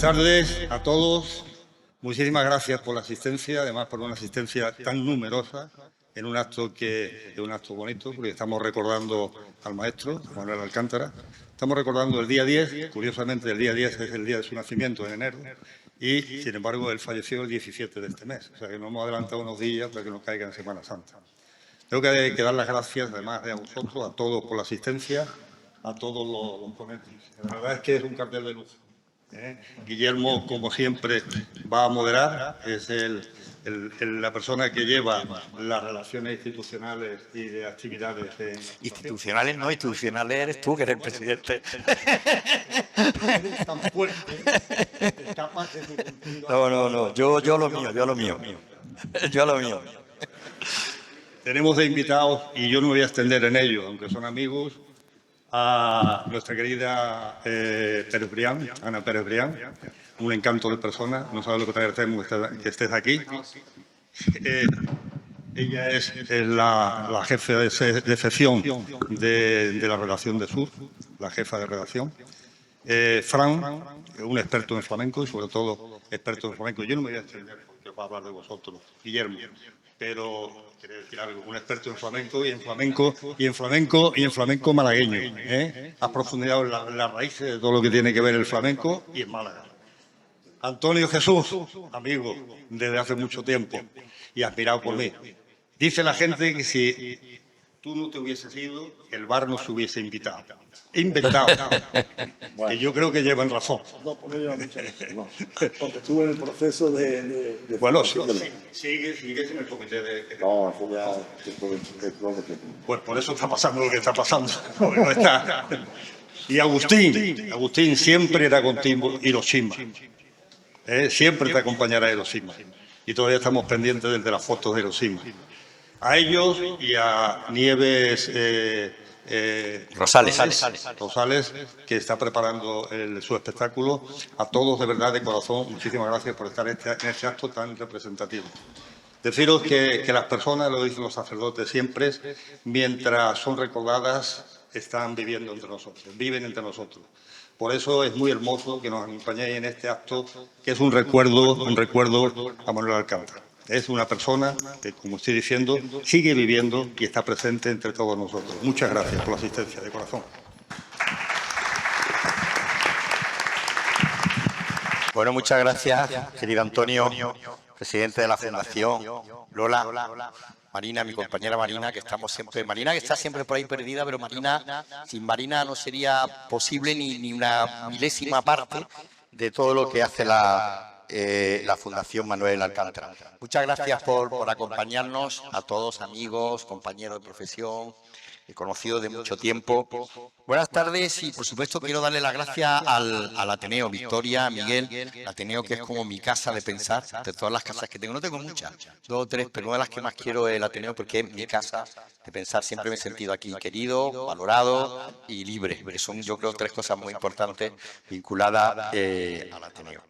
tardes a todos. Muchísimas gracias por la asistencia, además por una asistencia tan numerosa en un acto que es un acto bonito, porque estamos recordando al maestro, Manuel Alcántara. Estamos recordando el día 10, curiosamente el día 10 es el día de su nacimiento, en enero, y sin embargo él falleció el 17 de este mes, o sea que nos hemos adelantado unos días para que nos caiga en Semana Santa. Tengo que dar las gracias, además de a vosotros, a todos por la asistencia, a todos los ponentes. La verdad es que es un cartel de lujo. Guillermo, como siempre, va a moderar, es la persona que lleva las relaciones institucionales y de actividades. Institucionales no, institucionales eres tú, que eres el presidente. Tan fuerte, capaz de... No, yo lo mío. Tenemos de invitados, y yo no me voy a extender en ello, aunque son amigos, a nuestra querida Pérez Brián, Ana Pérez Brián, un encanto de persona, no sabes lo que te agradecemos que estés aquí. Ella es la jefe de sección de la redacción de Sur, la jefa de redacción. Fran, un experto en flamenco y sobre todo experto en flamenco. Yo no me voy a extender porque va a hablar de vosotros, Guillermo, pero quería decir algo, un experto en flamenco y en flamenco malagueño. Has profundizado en las raíces de todo lo que tiene que ver el flamenco y en Málaga. Antonio Jesús, amigo desde hace mucho tiempo y admirado por mí. Dice la gente que si tú no te hubieses ido, el bar no se hubiese inventado. Bueno. Y yo creo que llevan razón. No, porque lleva muchas veces, no. Porque estuve en el proceso de bueno, sigues en el comité de... No, ya... Pues por eso está pasando lo que está pasando. No está. Y Agustín siempre era contigo Hiroshima. Siempre te acompañará Hiroshima. Y todavía estamos pendientes de las fotos de Hiroshima. A ellos y a Nieves... Rosales, que está preparando su espectáculo. A todos, de verdad, de corazón, muchísimas gracias por estar en este acto tan representativo. Deciros que las personas, lo dicen los sacerdotes siempre, mientras son recordadas, están viviendo entre nosotros, viven entre nosotros. Por eso es muy hermoso que nos acompañéis en este acto, que es un recuerdo a Manuel Alcántara. Es una persona que, como estoy diciendo, sigue viviendo y está presente entre todos nosotros. Muchas gracias por la asistencia, de corazón. Bueno, muchas gracias, querido Antonio, presidente de la Fundación, Lola, Marina, mi compañera Marina, que estamos siempre... Marina, que está siempre por ahí perdida, pero Marina, sin Marina no sería posible ni una milésima parte de todo lo que hace la Fundación Manuel Alcántara. Muchas gracias por acompañarnos, a todos, amigos, compañeros de profesión, conocidos de mucho tiempo. Buenas tardes y, por supuesto, quiero darle las gracias al Ateneo, Victoria, Miguel, el Ateneo, que es como mi casa de pensar, de todas las casas que tengo. No tengo muchas, 2 o 3, pero una de las que más quiero es el Ateneo, porque es mi casa de pensar. Siempre me he sentido aquí querido, valorado y libre, que son, yo creo, 3 cosas muy importantes vinculadas al Ateneo.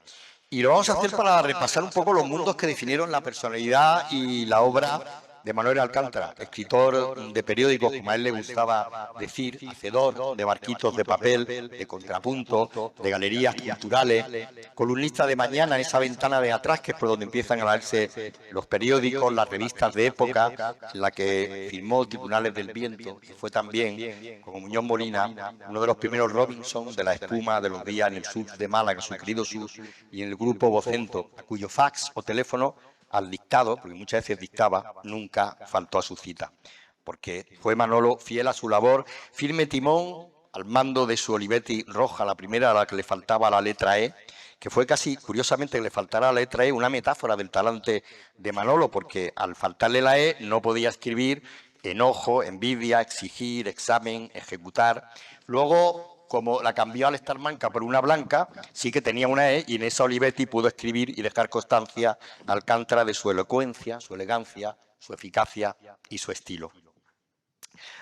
Y lo vamos a hacer para repasar un poco los mundos que definieron la personalidad y la obra de Manuel Alcántara, escritor de periódicos, como a él le gustaba decir, hacedor de barquitos de papel, de contrapunto, de galerías culturales, columnista de mañana en esa ventana de atrás, que es por donde empiezan a leerse los periódicos, las revistas de época, en la que firmó Tribunales del Viento, que fue también, como Muñoz Molina, uno de los primeros Robinson de la espuma de los días en el sur de Málaga, su querido sur, y en el grupo Vocento, a cuyo fax o teléfono al dictado, porque muchas veces dictaba, nunca faltó a su cita, porque fue Manolo fiel a su labor, firme timón al mando de su Olivetti roja, la primera a la que le faltaba la letra E, que fue casi, curiosamente, que le faltara la letra E, una metáfora del talante de Manolo, porque al faltarle la E no podía escribir enojo, envidia, exigir, examen, ejecutar. Luego, como la cambió al estar manca por una blanca, sí que tenía una E, y en esa Olivetti pudo escribir y dejar constancia a Alcántara de su elocuencia, su elegancia, su eficacia y su estilo.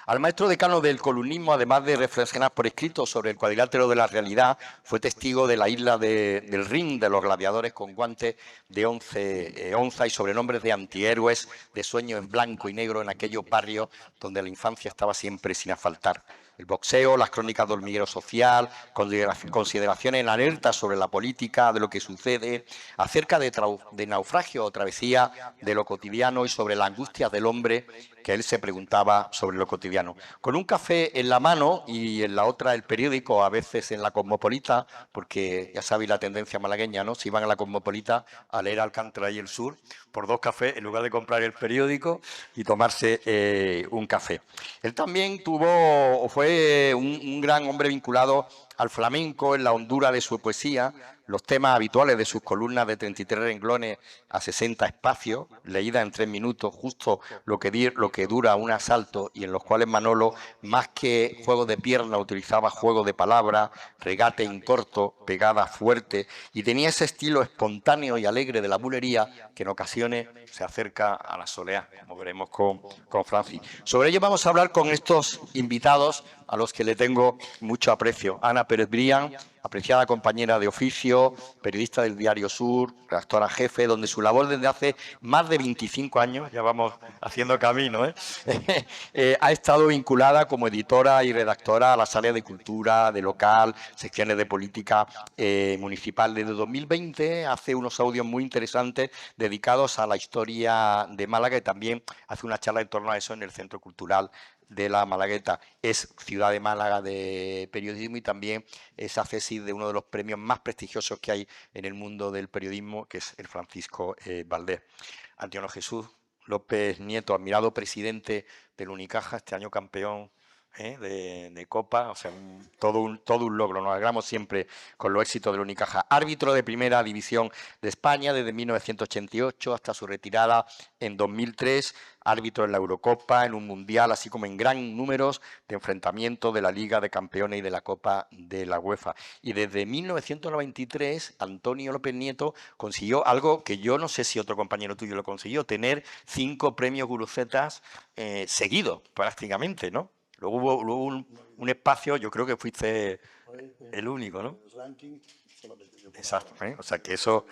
Al maestro decano del columnismo, además de reflexionar por escrito sobre el cuadrilátero de la realidad, fue testigo de la isla del ring, de los gladiadores con guantes de 11 onzas y sobrenombres de antihéroes, de sueños en blanco y negro en aquellos barrios donde la infancia estaba siempre sin asfaltar. el boxeo, las crónicas de hormiguero social, consideraciones en alerta sobre la política, de lo que sucede, acerca de naufragio o travesía de lo cotidiano y sobre la angustia del hombre, que él se preguntaba sobre lo cotidiano. Con un café en la mano y en la otra el periódico, a veces en la Cosmopolita, porque ya sabéis la tendencia malagueña, ¿no? Si iban a la Cosmopolita a leer Alcántara y el Sur, por 2 cafés, en lugar de comprar el periódico y tomarse un café. Él también fue un gran hombre vinculado al flamenco, en la hondura de su poesía, los temas habituales de sus columnas de 33 renglones a 60 espacios, leídas en 3 minutos, justo lo que dura un asalto, y en los cuales Manolo, más que juego de pierna, utilizaba juego de palabras, regate en corto, pegada fuerte, y tenía ese estilo espontáneo y alegre de la bulería que en ocasiones se acerca a la soleá, como veremos con Francis. Sobre ello vamos a hablar con estos invitados a los que le tengo mucho aprecio. Ana Pérez Brián, apreciada compañera de oficio, periodista del Diario Sur, redactora jefe, donde su labor desde hace más de 25 años, ya vamos haciendo camino, ha estado vinculada como editora y redactora a las áreas de cultura, de local, secciones de política municipal. Desde 2020 hace unos audios muy interesantes dedicados a la historia de Málaga y también hace una charla en torno a eso en el Centro Cultural de la Malagueta. Es Ciudad de Málaga de periodismo y también es accesis de uno de los premios más prestigiosos que hay en el mundo del periodismo, que es el Francisco Valdés. Antonio Jesús López Nieto, admirado presidente del Unicaja, este año campeón de Copa, o sea, todo un logro. Nos alegramos siempre con los éxitos del Unicaja. Árbitro de Primera División de España desde 1988 hasta su retirada en 2003. Árbitro en la Eurocopa, en un Mundial, así como en gran números de enfrentamientos de la Liga de Campeones y de la Copa de la UEFA. Y desde 1993, Antonio López Nieto consiguió algo que yo no sé si otro compañero tuyo lo consiguió, tener 5 premios Gurucetas seguidos, prácticamente, ¿no? Luego hubo un espacio, yo creo que fuiste el único, ¿no? Exacto, ¿eh? O sea que eso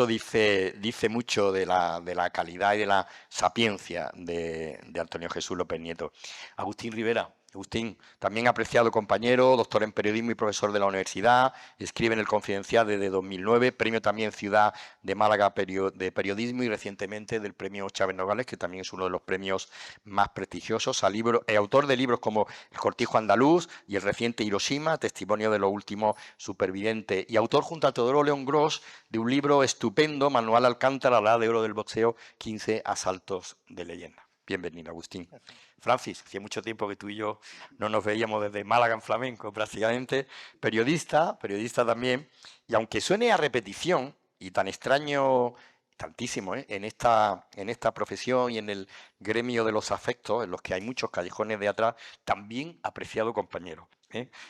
dice mucho de la calidad y de la sapiencia de Antonio Jesús López Nieto. Agustín Rivera. Agustín, también apreciado compañero, doctor en periodismo y profesor de la universidad, escribe en El Confidencial desde 2009, premio también Ciudad de Málaga de periodismo y recientemente del premio Chávez Nogales, que también es uno de los premios más prestigiosos, autor de libros como El Cortijo Andaluz y el reciente Hiroshima, testimonio de lo último superviviente, y autor junto a Teodoro León Gros de un libro estupendo, Manual Alcántara, la edad de oro del boxeo, 15 asaltos de leyenda. Bienvenido, Agustín. Francis, hacía mucho tiempo que tú y yo no nos veíamos desde Málaga en flamenco, prácticamente. Periodista también, y aunque suene a repetición y tan extraño, tantísimo, en esta profesión y en el gremio de los afectos, en los que hay muchos callejones de atrás, también apreciado compañero.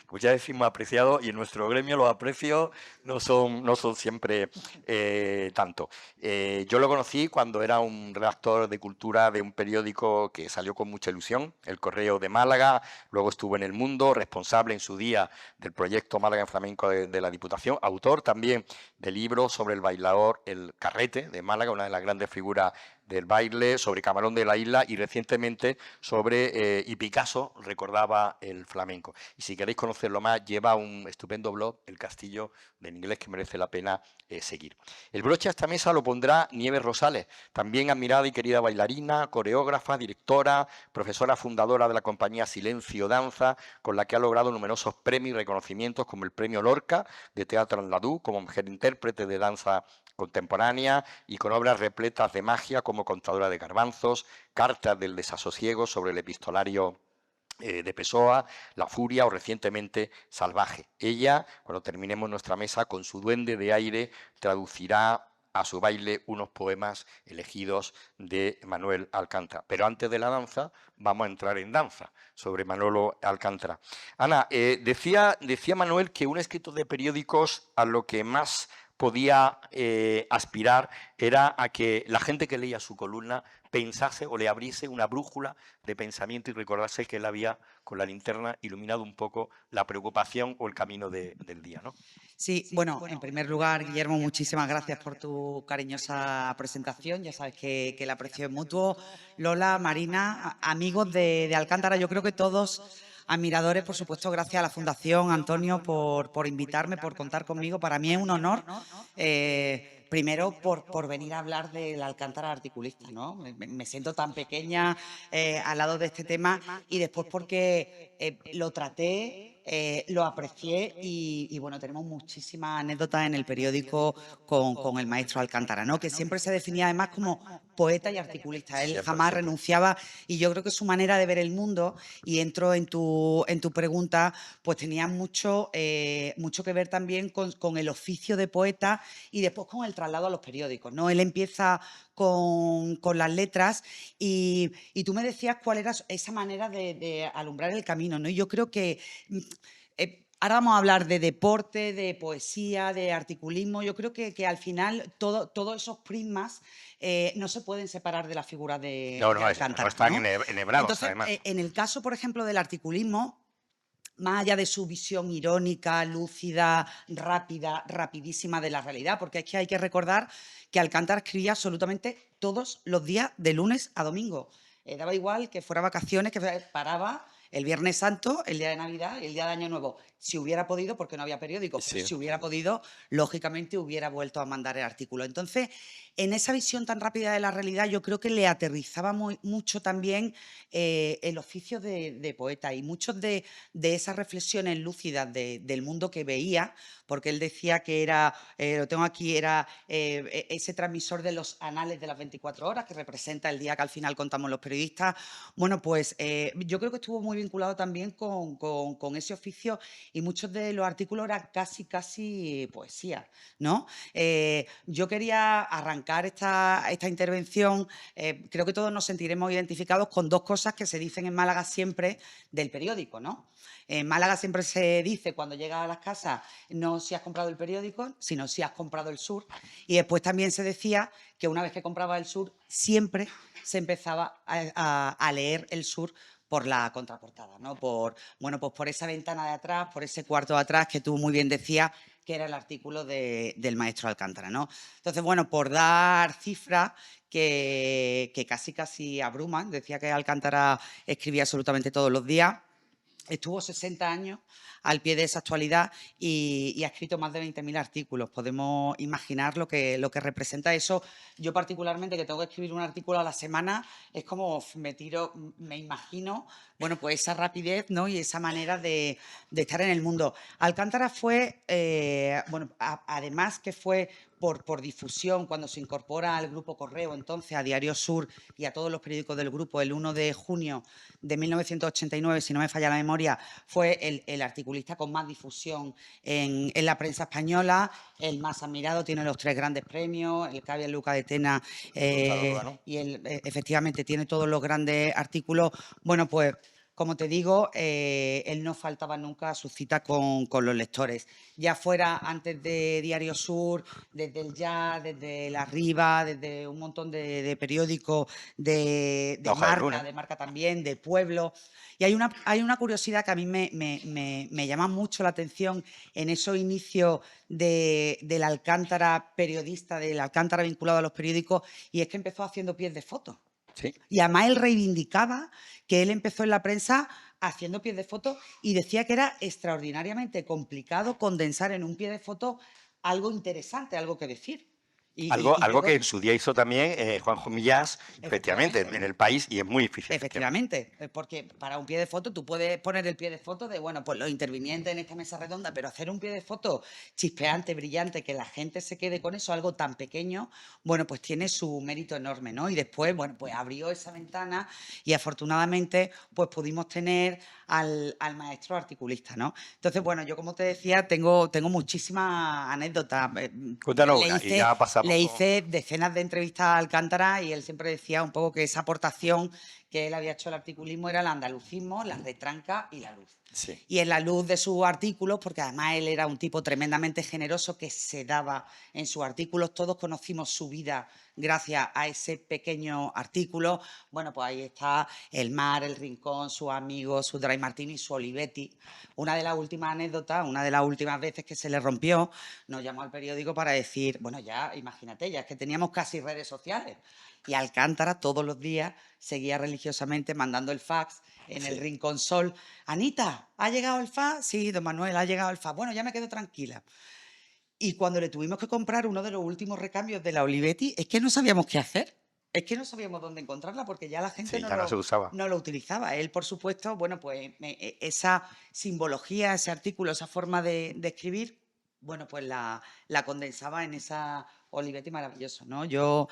Como ya decimos, apreciado, y en nuestro gremio los aprecios no son siempre tanto. Yo lo conocí cuando era un redactor de cultura de un periódico que salió con mucha ilusión, El Correo de Málaga, luego estuvo en El Mundo, responsable en su día del proyecto Málaga en Flamenco de la Diputación, autor también de libros sobre el bailador El Carrete de Málaga, una de las grandes figuras del baile, sobre Camarón de la Isla y recientemente sobre y Picasso recordaba el flamenco. Y si queréis conocerlo más, lleva un estupendo blog, El Castillo, en inglés, que merece la pena seguir. El broche a esta mesa lo pondrá Nieves Rosales, también admirada y querida bailarina, coreógrafa, directora, profesora fundadora de la compañía Silencio Danza, con la que ha logrado numerosos premios y reconocimientos como el Premio Lorca de Teatro Andaluz, como mujer intérprete de danza contemporánea y con obras repletas de magia como Contadora de Garbanzos, Cartas del Desasosiego sobre el epistolario de Pessoa, La Furia o recientemente Salvaje. Ella, cuando terminemos nuestra mesa, con su duende de aire, traducirá a su baile unos poemas elegidos de Manuel Alcántara. Pero antes de la danza, vamos a entrar en danza sobre Manolo Alcántara. Ana, decía Manuel que un escritor de periódicos a lo que más podía aspirar era a que la gente que leía su columna pensase o le abriese una brújula de pensamiento y recordase que él había, con la linterna, iluminado un poco la preocupación o el camino del día, ¿no? Sí, bueno, en primer lugar, Guillermo, muchísimas gracias por tu cariñosa presentación. Ya sabes que el aprecio es mutuo. Lola, Marina, amigos de Alcántara, yo creo que todos admiradores, por supuesto, gracias a la Fundación, Antonio, por invitarme, por contar conmigo. Para mí es un honor, primero por venir a hablar del Alcántara articulista, ¿no? Me siento tan pequeña al lado de este tema, y después porque lo traté, lo aprecié y, bueno, tenemos muchísimas anécdotas en el periódico con el maestro Alcántara, ¿no? Que siempre se definía además como poeta y articulista. Él Siempre, jamás siempre. renunciaba, y yo creo que su manera de ver el mundo, y entro en tu pregunta, pues tenía mucho que ver también con el oficio de poeta y después con el traslado a los periódicos, ¿no? Él empieza con las letras y tú me decías cuál era esa manera de alumbrar el camino, ¿no? Y yo creo que ahora vamos a hablar de deporte, de poesía, de articulismo. Yo creo que al final todos esos prismas no se pueden separar de la figura de No, no, Alcántara, no están ¿no? enhebrados, Entonces, además. en el caso, por ejemplo, del articulismo, más allá de su visión irónica, lúcida, rápida, rapidísima de la realidad, porque es que hay que recordar que Alcántara escribía absolutamente todos los días, de lunes a domingo. Daba igual que fuera vacaciones, que paraba el Viernes Santo, el día de Navidad y el día de Año Nuevo. Si hubiera podido, porque no había periódicos, Sí. pero si hubiera podido, lógicamente hubiera vuelto a mandar el artículo. Entonces, en esa visión tan rápida de la realidad, yo creo que le aterrizaba mucho también el oficio de poeta, y muchos de esas reflexiones lúcidas del mundo que veía, porque él decía que era, lo tengo aquí, era ese transmisor de los anales de las 24 horas, que representa el día que al final contamos los periodistas. Bueno, pues yo creo que estuvo muy vinculado también con ese oficio, y muchos de los artículos eran casi poesía, ¿no? Yo quería arrancar esta intervención, creo que todos nos sentiremos identificados con dos cosas que se dicen en Málaga siempre del periódico, ¿no? En Málaga siempre se dice, cuando llegas a las casas, no si has comprado el periódico, sino si has comprado el Sur. Y después también se decía que una vez que comprabas el Sur, siempre se empezaba a leer el Sur por la contraportada, ¿no? Bueno, pues por esa ventana de atrás, por ese cuarto de atrás que tú muy bien decías que era el artículo del maestro Alcántara, ¿no? Entonces, bueno, por dar cifras que casi abruman, decía que Alcántara escribía absolutamente todos los días. Estuvo 60 años al pie de esa actualidad y ha escrito más de 20.000 artículos. Podemos imaginar lo que representa eso. Yo particularmente, que tengo que escribir un artículo a la semana, es como me imagino, bueno, pues esa rapidez, ¿no? Y esa manera de estar en el mundo. Alcántara fue, bueno, además que fue por difusión, cuando se incorpora al Grupo Correo, entonces a Diario Sur y a todos los periódicos del grupo, el 1 de junio de 1989, si no me falla la memoria, fue el articulista con más difusión en la prensa española, el más admirado, tiene los 3 grandes premios, el Cavia Luca de Tena, y efectivamente tiene todos los grandes artículos. Bueno, pues como te digo, él no faltaba nunca a su cita con los lectores, ya fuera antes de Diario Sur, desde el Ya, desde La Riva, desde un montón de periódicos de marca también, de pueblo. Y hay una curiosidad que a mí me llama mucho la atención en esos inicios del Alcántara periodista, del Alcántara vinculado a los periódicos, y es que empezó haciendo pies de foto. Sí. Y además él reivindicaba que él empezó en la prensa haciendo pies de foto y decía que era extraordinariamente complicado condensar en un pie de foto algo interesante, algo que decir. Algo que en su día hizo también Juanjo Millás, efectivamente, en El País, y es muy difícil. Efectivamente, porque para un pie de foto tú puedes poner el pie de foto de, bueno, pues los intervinientes en esta mesa redonda, pero hacer un pie de foto chispeante, brillante, que la gente se quede con eso, algo tan pequeño, bueno, pues tiene su mérito enorme, ¿no? Y después, bueno, pues abrió esa ventana y afortunadamente pues pudimos tener al maestro articulista, ¿no? Entonces, bueno, yo como te decía, tengo muchísimas anécdotas. Cuéntanos una, y ya pasamos. Le hice decenas de entrevistas a Alcántara y él siempre decía un poco que esa aportación que él había hecho al articulismo era el andalucismo, la retranca y la luz. Sí. Y en la luz de sus artículos, porque además él era un tipo tremendamente generoso que se daba en sus artículos, todos conocimos su vida gracias a ese pequeño artículo. Bueno, pues ahí está el mar, el rincón, sus amigos, su Dry Martini, su Olivetti. Una de las últimas anécdotas, una de las últimas veces que se le rompió, nos llamó al periódico para decir, bueno, ya, imagínate, ya es que teníamos casi redes sociales. Y Alcántara todos los días seguía religiosamente mandando el fax en el Rincón Sol. Anita, ¿ha llegado el fax? Sí, don Manuel, ha llegado el fax. Bueno, ya me quedo tranquila. Y cuando le tuvimos que comprar uno de los últimos recambios de la Olivetti, es que no sabíamos qué hacer. Es que no sabíamos dónde encontrarla porque ya la gente Sí, ya no se usaba. no lo utilizaba. Él, por supuesto, bueno, pues esa simbología, ese artículo, esa forma de escribir, bueno, pues la condensaba en esa Olivetti maravilloso, ¿no? Yo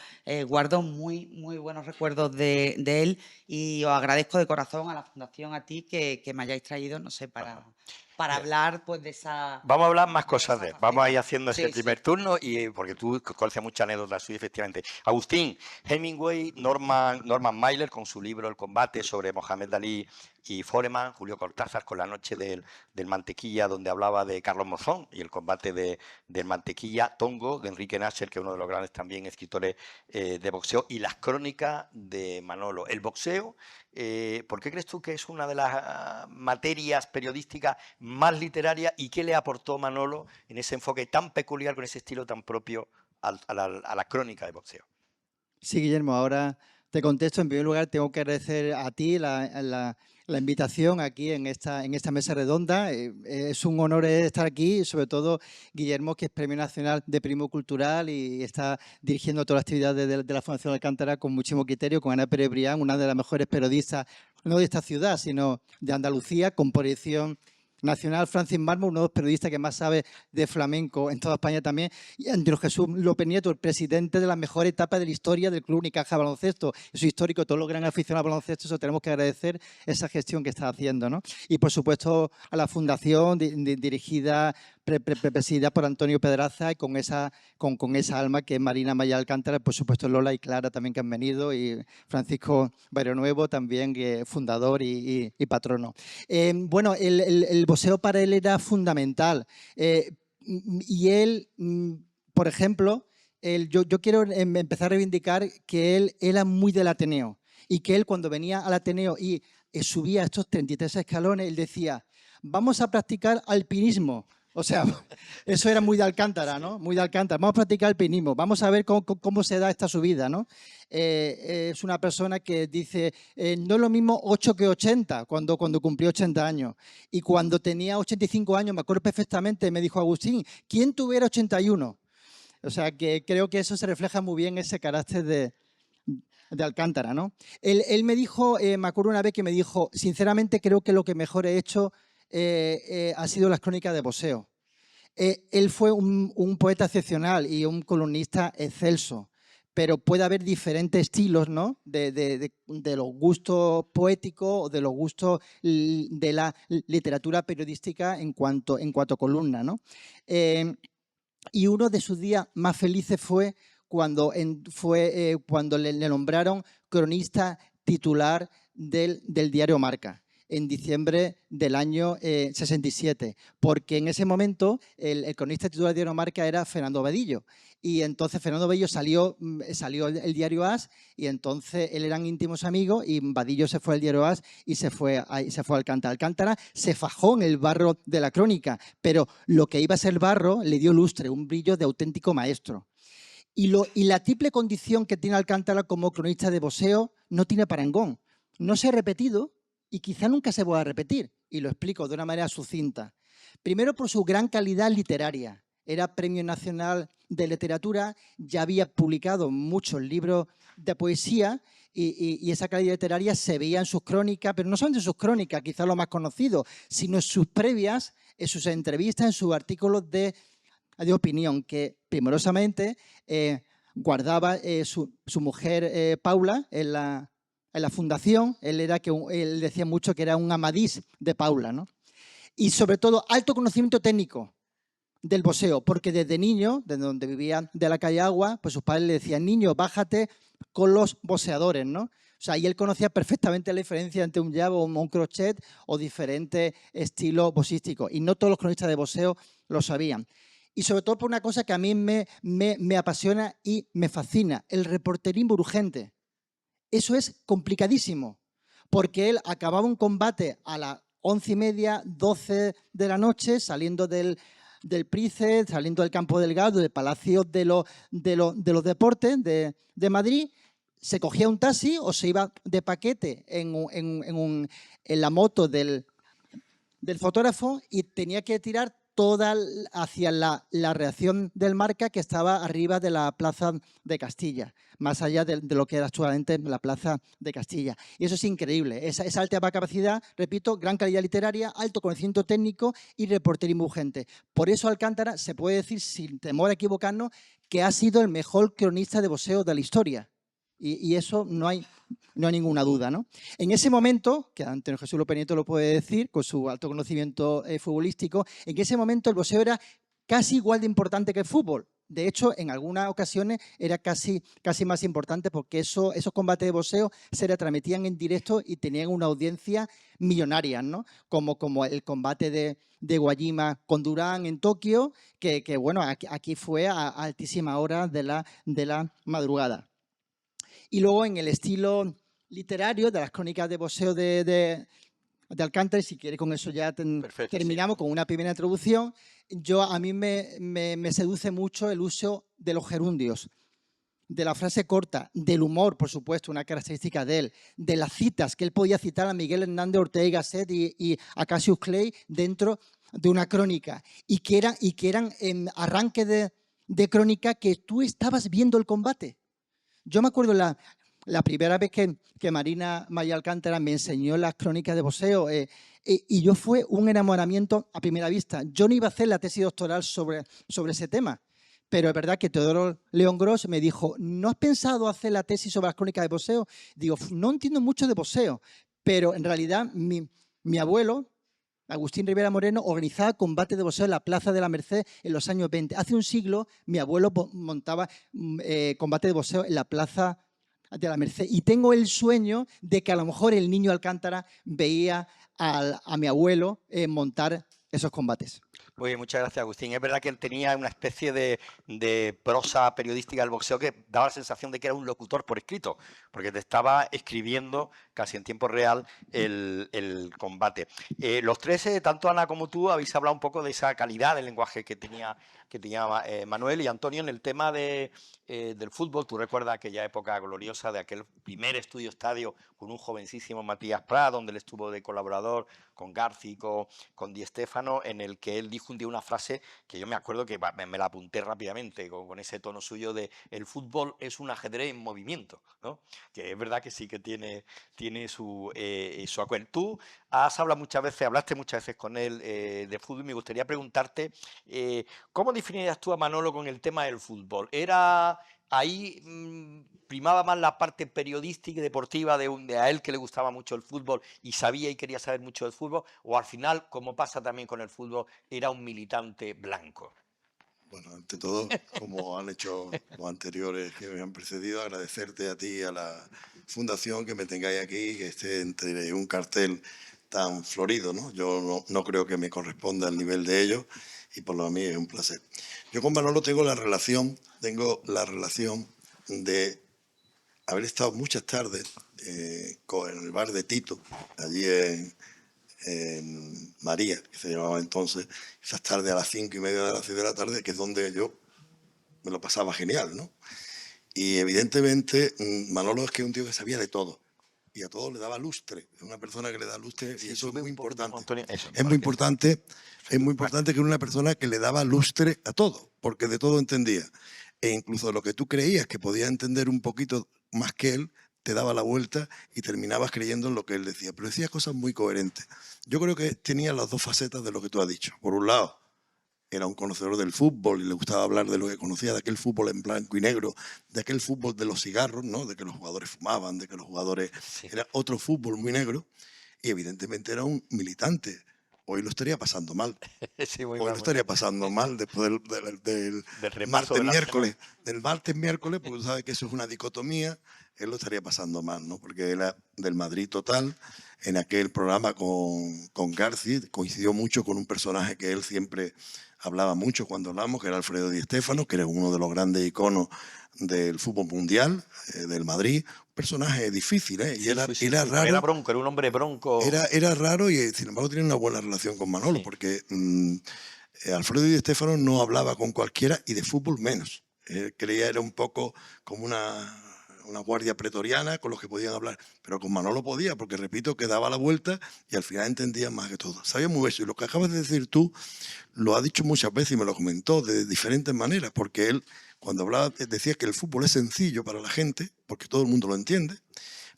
guardo muy, muy buenos recuerdos de él y os agradezco de corazón a la Fundación, a ti, que me hayáis traído, no sé, para hablar pues de esa... Vamos a hablar más de cosas esa de él. Vamos a ir faceta. haciendo ese Sí, primer sí. turno, y porque tú conoces muchas anécdotas suyas, efectivamente. Agustín, Hemingway, Norman Mailer con su libro El combate, sobre Mohamed Dalí y Foreman, Julio Cortázar con La noche del mantequilla, donde hablaba de Carlos Monzón y el combate del mantequilla, Tongo, de Enrique Nasser, que es uno de los grandes también escritores de boxeo, y las crónicas de Manolo. El boxeo, ¿por qué crees tú que es una de las materias periodísticas más literarias, y qué le aportó Manolo en ese enfoque tan peculiar, con ese estilo tan propio a la crónica de boxeo? Sí, Guillermo, ahora te contesto. En primer lugar, tengo que agradecer a ti la invitación aquí en esta mesa redonda. Es un honor estar aquí, sobre todo Guillermo, que es Premio Nacional de Periodismo Cultural y está dirigiendo todas las actividades de la Fundación Alcántara con muchísimo criterio, con Ana Pérez Brián, una de las mejores periodistas, no de esta ciudad, sino de Andalucía, con proyección nacional. Francis Mármol, uno de los periodistas que más sabe de flamenco en toda España también, y Andrés Jesús López Nieto, el presidente de la mejor etapa de la historia del Club Unicaja Baloncesto. Eso es histórico, todos los gran aficionados al baloncesto, eso tenemos que agradecer esa gestión que está haciendo, ¿no? Y por supuesto a la fundación dirigida, presidida por Antonio Pedraza, y con esa alma que es Marina Maya Alcántara, por supuesto Lola y Clara también, que han venido, y Francisco Barrio Nuevo también, fundador y patrono. Bueno, el boxeo para él era fundamental, y él, por ejemplo, yo quiero empezar a reivindicar que él era muy del Ateneo, y que él, cuando venía al Ateneo y subía estos 33 escalones, él decía: vamos a practicar alpinismo. O sea, eso era muy de Alcántara, ¿no? Muy de Alcántara. Vamos a practicar alpinismo, vamos a ver cómo se da esta subida, ¿no? Es una persona que dice, no es lo mismo 8 que 80, cuando cumplió 80 años. Y cuando tenía 85 años, me acuerdo perfectamente, me dijo: Agustín, ¿quién tuviera 81? O sea, que creo que eso se refleja muy bien, ese carácter de Alcántara, ¿no? Él me dijo, me acuerdo una vez que me dijo: sinceramente creo que lo que mejor he hecho ha sido las crónicas de boxeo. Él fue un poeta excepcional y un columnista excelso, pero puede haber diferentes estilos, ¿no? de los gustos poéticos o de los gustos de la literatura periodística en cuanto a columna, ¿no? Y uno de sus días más felices fue cuando le nombraron cronista titular del diario Marca, en diciembre del año 67, porque en ese momento el cronista titular del diario Marca era Fernando Vadillo, y entonces Fernando Vadillo salió el diario AS, y entonces él eran íntimos amigos, y Vadillo se fue al diario AS y se fue a Alcántara. Alcántara se fajó en el barro de la crónica, pero lo que iba a ser barro le dio lustre, un brillo de auténtico maestro. Y la triple condición que tiene Alcántara como cronista de boxeo no tiene parangón. No se ha repetido y quizá nunca se vuelva a repetir, y lo explico de una manera sucinta. Primero, por su gran calidad literaria. Era Premio Nacional de Literatura, ya había publicado muchos libros de poesía, y esa calidad literaria se veía en sus crónicas, pero no solamente en sus crónicas, quizá lo más conocido, sino en sus previas, en sus entrevistas, en sus artículos de opinión, que primorosamente guardaba su mujer Paula en la fundación. Él decía mucho que era un amadís de Paula, ¿no? Y sobre todo alto conocimiento técnico del boxeo, porque desde niño, desde donde vivía, de la calle Agua, pues sus padres le decían: niño, bájate con los boxeadores, ¿no? O sea, y él conocía perfectamente la diferencia entre un jab o un crochet o diferentes estilos boxísticos, y no todos los cronistas de boxeo lo sabían. Y sobre todo por una cosa que a mí me apasiona y me fascina: el reporterismo urgente. Eso es complicadísimo, porque él acababa un combate a las 11:30, 12 de la noche, saliendo del Price, saliendo del Campo Delgado, del Palacio de los Deportes de Madrid, se cogía un taxi o se iba de paquete en la moto del fotógrafo y tenía que tirar toda hacia la reacción del Marca, que estaba arriba de la Plaza de Castilla, más allá de lo que era actualmente la Plaza de Castilla. Y eso es increíble, esa alta capacidad, repito, gran calidad literaria, alto conocimiento técnico y reporterismo urgente. Por eso Alcántara se puede decir, sin temor a equivocarnos, que ha sido el mejor cronista de boxeo de la historia. Y eso no hay ninguna duda, ¿no? En ese momento, que Antonio Jesús López Nieto lo puede decir, con su alto conocimiento futbolístico, en ese momento el boxeo era casi igual de importante que el fútbol. De hecho, en algunas ocasiones era casi más importante, porque esos combates de boxeo se retransmitían en directo y tenían una audiencia millonaria, ¿no? Como el combate de Guayima con Durán en Tokio, que bueno, aquí fue a altísima hora de la madrugada. Y luego en el estilo literario de las crónicas de boxeo de Alcántara, y si quiere con eso ya terminamos con una primera introducción. A mí me seduce mucho el uso de los gerundios, de la frase corta, del humor, por supuesto, una característica de él, de las citas, que él podía citar a Miguel Hernández Ortega y Gasset y a Cassius Clay dentro de una crónica, y que eran en arranque de crónica que tú estabas viendo el combate. Yo me acuerdo la primera vez que Marina Maya Alcántara me enseñó las crónicas de boxeo y yo fue un enamoramiento a primera vista. Yo no iba a hacer la tesis doctoral sobre ese tema, pero es verdad que Teodoro León Gros me dijo, ¿no has pensado hacer la tesis sobre las crónicas de boxeo? Digo, no entiendo mucho de boxeo, pero en realidad mi abuelo, Agustín Rivera Moreno, organizaba combates de boxeo en la Plaza de la Merced en los años 20. Hace un siglo mi abuelo montaba combate de boxeo en la Plaza de la Merced. Y tengo el sueño de que a lo mejor el niño Alcántara veía a mi abuelo montar esos combates. Muy bien, muchas gracias, Agustín. Es verdad que él tenía una especie de prosa periodística del boxeo que daba la sensación de que era un locutor por escrito, porque te estaba escribiendo casi en tiempo real el combate. Los tres, tanto Ana como tú, habéis hablado un poco de esa calidad del lenguaje que tenía Manuel y Antonio en el tema del fútbol. Tú recuerdas aquella época gloriosa de aquel primer estudio estadio con un jovencísimo Matías Prat, donde él estuvo de colaborador con Garci, con Di Stéfano, en el que él dijo un día una frase que yo me acuerdo que me la apunté rápidamente con ese tono suyo de el fútbol es un ajedrez en movimiento, ¿no? Que es verdad que sí que tiene su acuerdo. Tú hablaste muchas veces con él de fútbol y me gustaría preguntarte ¿cómo definirías tú a Manolo con el tema del fútbol? ¿Era ahí primaba más la parte periodística y deportiva de a él que le gustaba mucho el fútbol y sabía y quería saber mucho del fútbol? ¿O al final, como pasa también con el fútbol, era un militante blanco? Bueno, ante todo, como han hecho los anteriores que me han precedido, agradecerte a ti y a la Fundación que me tengáis aquí, que esté entre un cartel tan florido, ¿no? Yo no creo que me corresponda al nivel de ellos y por lo a mí es un placer. Yo con Manolo tengo la relación de haber estado muchas tardes en el bar de Tito, allí en María, que se llamaba entonces, esas tardes a las 5:30 de las 6 de la tarde, que es donde yo me lo pasaba genial, ¿no? Y evidentemente Manolo es que es un tío que sabía de todo y a todo le daba lustre, es una persona que le da lustre y eso es muy importante. Es muy importante que una persona que le daba lustre a todo, porque de todo entendía. E incluso lo que tú creías que podía entender un poquito más que él, te daba la vuelta y terminabas creyendo en lo que él decía. Pero decía cosas muy coherentes. Yo creo que tenía las dos facetas de lo que tú has dicho. Por un lado, era un conocedor del fútbol y le gustaba hablar de lo que conocía, de aquel fútbol en blanco y negro, de aquel fútbol de los cigarros, ¿no? De que los jugadores fumaban, de que los jugadores... Sí. Era otro fútbol muy negro y evidentemente era un militante. Hoy lo estaría pasando mal. Sí, hoy lo estaría pasando mal después del martes-miércoles, porque tú sabes que eso es una dicotomía, él lo estaría pasando mal, ¿no? Porque era del Madrid total. En aquel programa con Garci coincidió mucho con un personaje que él siempre hablaba mucho cuando hablamos, que era Alfredo Di Stéfano, que era uno de los grandes iconos del fútbol mundial, del Madrid. Un personaje difícil, ¿eh? Y era raro. Era bronco, era un hombre bronco. Era raro y sin embargo tenía una buena relación con Manolo, sí. Porque Alfredo Di Stéfano no hablaba con cualquiera y de fútbol menos. Creía era un poco como una una guardia pretoriana con los que podían hablar, pero con Manolo podía, porque repito, que daba la vuelta y al final entendía más que todo. Sabía muy bien, y lo que acabas de decir tú, lo ha dicho muchas veces y me lo comentó de diferentes maneras, porque él, cuando hablaba, decía que el fútbol es sencillo para la gente, porque todo el mundo lo entiende,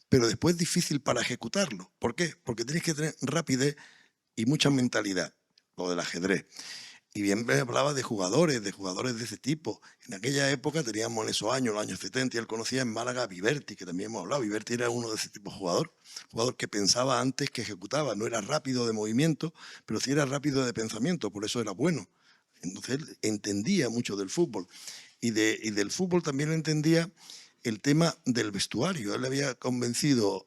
pero después es difícil para ejecutarlo. ¿Por qué? Porque tienes que tener rapidez y mucha mentalidad, lo del ajedrez. Y bien me hablaba de jugadores de ese tipo. En aquella época teníamos en esos años, los años 70, y él conocía en Málaga a Viverti, que también hemos hablado. Viverti era uno de ese tipo de jugador que pensaba antes que ejecutaba. No era rápido de movimiento, pero sí era rápido de pensamiento, por eso era bueno. Entonces él entendía mucho del fútbol. Y del fútbol también entendía el tema del vestuario. Él le había convencido,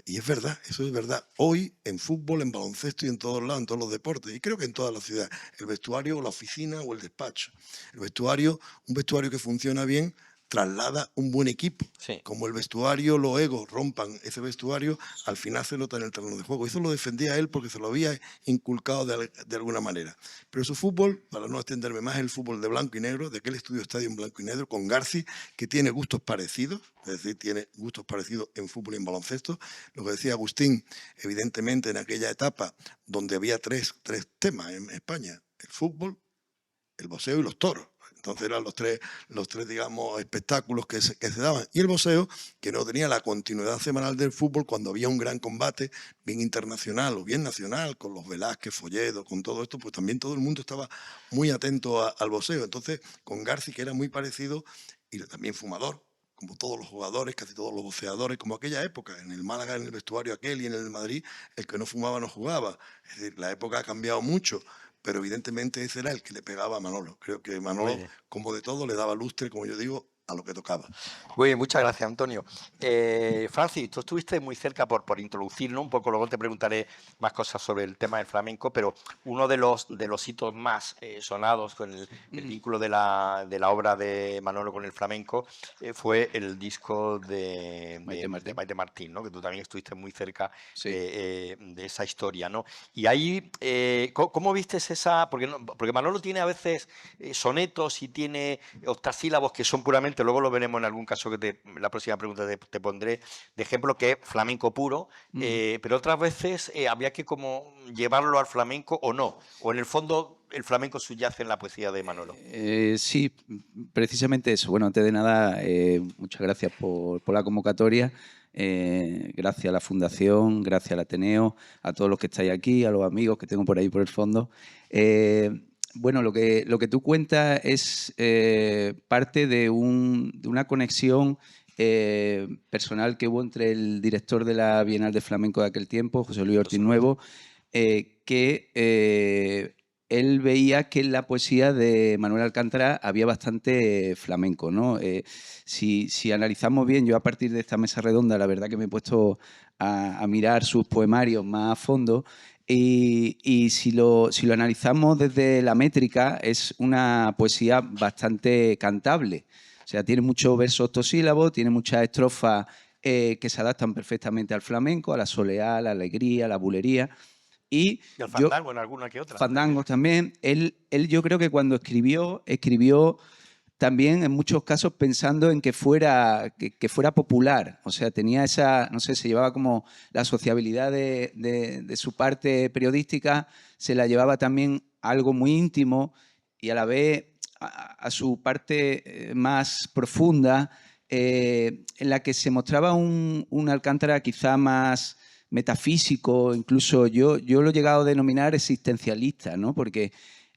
y es verdad, eso es verdad, hoy en fútbol, en baloncesto y en todos lados, en todos los deportes, y creo que en toda la ciudad, el vestuario o la oficina o el despacho. El vestuario, un vestuario que funciona bien, traslada un buen equipo. Sí. Como el vestuario, los egos rompan ese vestuario, al final se nota en el terreno de juego. Eso lo defendía él porque se lo había inculcado de alguna manera. Pero su fútbol, para no extenderme más, el fútbol de blanco y negro, de aquel estudio estadio en blanco y negro, con Garci, que tiene gustos parecidos, es decir, tiene gustos parecidos en fútbol y en baloncesto. Lo que decía Agustín, evidentemente en aquella etapa donde había tres temas en España, el fútbol, el boxeo y los toros. Entonces eran los tres, digamos, espectáculos que se daban. Y el boxeo, que no tenía la continuidad semanal del fútbol cuando había un gran combate, bien internacional o bien nacional, con los Velázquez, Folledo, con todo esto, pues también todo el mundo estaba muy atento al boxeo. Entonces, con Garci, que era muy parecido, y también fumador, como todos los jugadores, casi todos los boxeadores, como aquella época, en el Málaga, en el vestuario aquel y en el Madrid, el que no fumaba no jugaba. Es decir, la época ha cambiado mucho, pero evidentemente ese era el que le pegaba a Manolo. Creo que Manolo, como de todo, le daba lustre, como yo digo, a lo que tocaba. Muy bien, muchas gracias, Antonio. Francis, tú estuviste muy cerca por introducirlo un poco, luego te preguntaré más cosas sobre el tema del flamenco, pero uno de los hitos más sonados con el vínculo de la obra de Manolo con el flamenco fue el disco de Maite Martín, ¿no? Que tú también estuviste muy cerca de esa historia, ¿no? Y ahí, ¿cómo viste esa? Porque Manolo tiene a veces sonetos y tiene octasílabos que son puramente, luego lo veremos en algún caso que la próxima pregunta te pondré de ejemplo, que es flamenco puro, pero otras veces había que como llevarlo al flamenco o no, o en el fondo el flamenco subyace en la poesía de Manolo. Sí, precisamente eso. Bueno, antes de nada, muchas gracias por la convocatoria. Gracias a la Fundación, gracias al Ateneo, a todos los que estáis aquí, a los amigos que tengo por ahí por el fondo. Bueno, lo que tú cuentas es parte de una conexión personal que hubo entre el director de la Bienal de Flamenco de aquel tiempo, José Luis Ortiz Nuevo, que él veía que en la poesía de Manuel Alcántara había bastante flamenco, ¿no? Si analizamos bien, yo a partir de esta mesa redonda, la verdad que me he puesto a mirar sus poemarios más a fondo. Y si lo analizamos desde la métrica, es una poesía bastante cantable. O sea, tiene muchos versos octosílabos, tiene muchas estrofas que se adaptan perfectamente al flamenco, a la soleá, a la alegría, a la bulería. Y al fandango en alguna que otra. Fandangos también. Él yo creo que cuando escribió también en muchos casos pensando en que fuera popular. O sea, tenía esa, no sé, se llevaba como la sociabilidad de su parte periodística, se la llevaba también a algo muy íntimo y a la vez a su parte más profunda, en la que se mostraba un Alcántara quizá más metafísico, incluso yo lo he llegado a denominar existencialista, ¿no? Porque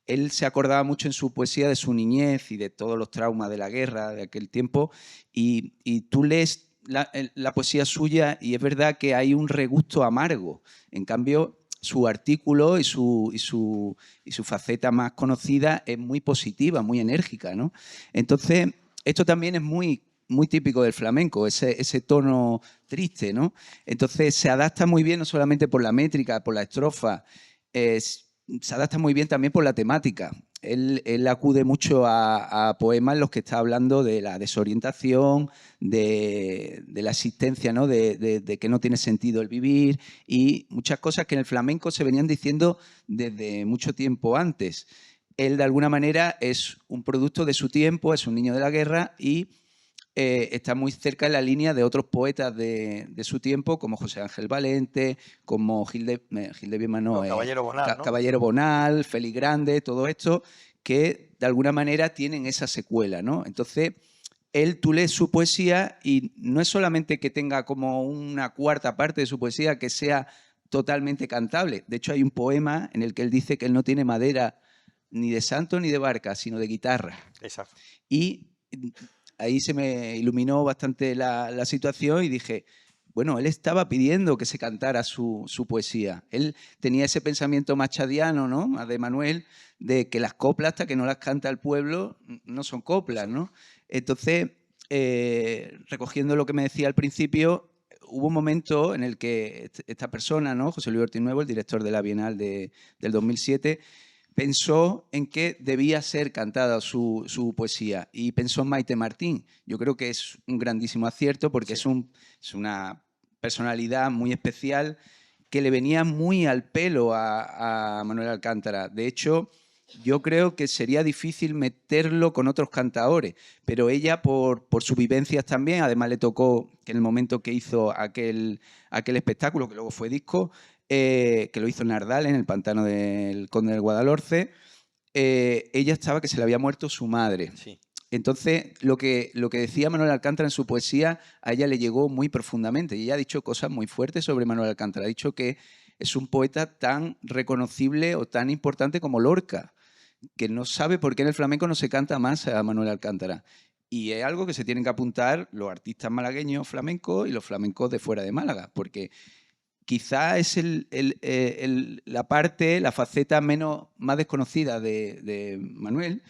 él se acordaba mucho en su poesía de su niñez y de todos los traumas de la guerra de aquel tiempo, y tú lees la poesía suya y es verdad que hay un regusto amargo. En cambio, su artículo y su faceta más conocida es muy positiva, muy enérgica, ¿no? Entonces, esto también es muy típico del flamenco, ese tono triste, ¿no? Entonces, se adapta muy bien no solamente por la métrica, por la estrofa, se adapta muy bien también por la temática. Él acude mucho a poemas en los que está hablando de la desorientación, de la existencia, ¿no? de que no tiene sentido el vivir y muchas cosas que en el flamenco se venían diciendo desde mucho tiempo antes. Él, de alguna manera, es un producto de su tiempo, es un niño de la guerra y está muy cerca en la línea de otros poetas de su tiempo, como José Ángel Valente, como Gil de Viedma, no, Caballero Bonal, ¿no? Caballero Bonal, Félix Grande, todo esto, que de alguna manera tienen esa secuela, ¿no? Entonces, tú lees su poesía y no es solamente que tenga como una cuarta parte de su poesía que sea totalmente cantable. De hecho, hay un poema en el que él dice que él no tiene madera ni de santo ni de barca, sino de guitarra. Exacto. Y ahí se me iluminó bastante la situación y dije, bueno, él estaba pidiendo que se cantara su poesía. Él tenía ese pensamiento machadiano, ¿no?, de Manuel, de que las coplas, hasta que no las canta el pueblo, no son coplas, ¿no? Entonces, recogiendo lo que me decía al principio, hubo un momento en el que esta persona, ¿no?, José Luis Ortiz Nuevo, el director de la Bienal del 2007, pensó en que debía ser cantada su poesía y pensó en Maite Martín. Yo creo que es un grandísimo acierto porque es una personalidad muy especial que le venía muy al pelo a Manuel Alcántara. De hecho, yo creo que sería difícil meterlo con otros cantaores, pero ella, por sus vivencias también, además le tocó que en el momento que hizo aquel espectáculo, que luego fue disco, que lo hizo en Nardal, en el pantano del Conde del Guadalhorce, ella estaba que se le había muerto su madre. Sí. Entonces, lo que decía Manuel Alcántara en su poesía, a ella le llegó muy profundamente. Y ella ha dicho cosas muy fuertes sobre Manuel Alcántara. Ha dicho que es un poeta tan reconocible o tan importante como Lorca, que no sabe por qué en el flamenco no se canta más a Manuel Alcántara. Y es algo que se tienen que apuntar los artistas malagueños flamencos y los flamencos de fuera de Málaga, porque quizá es la faceta más desconocida de Manuel,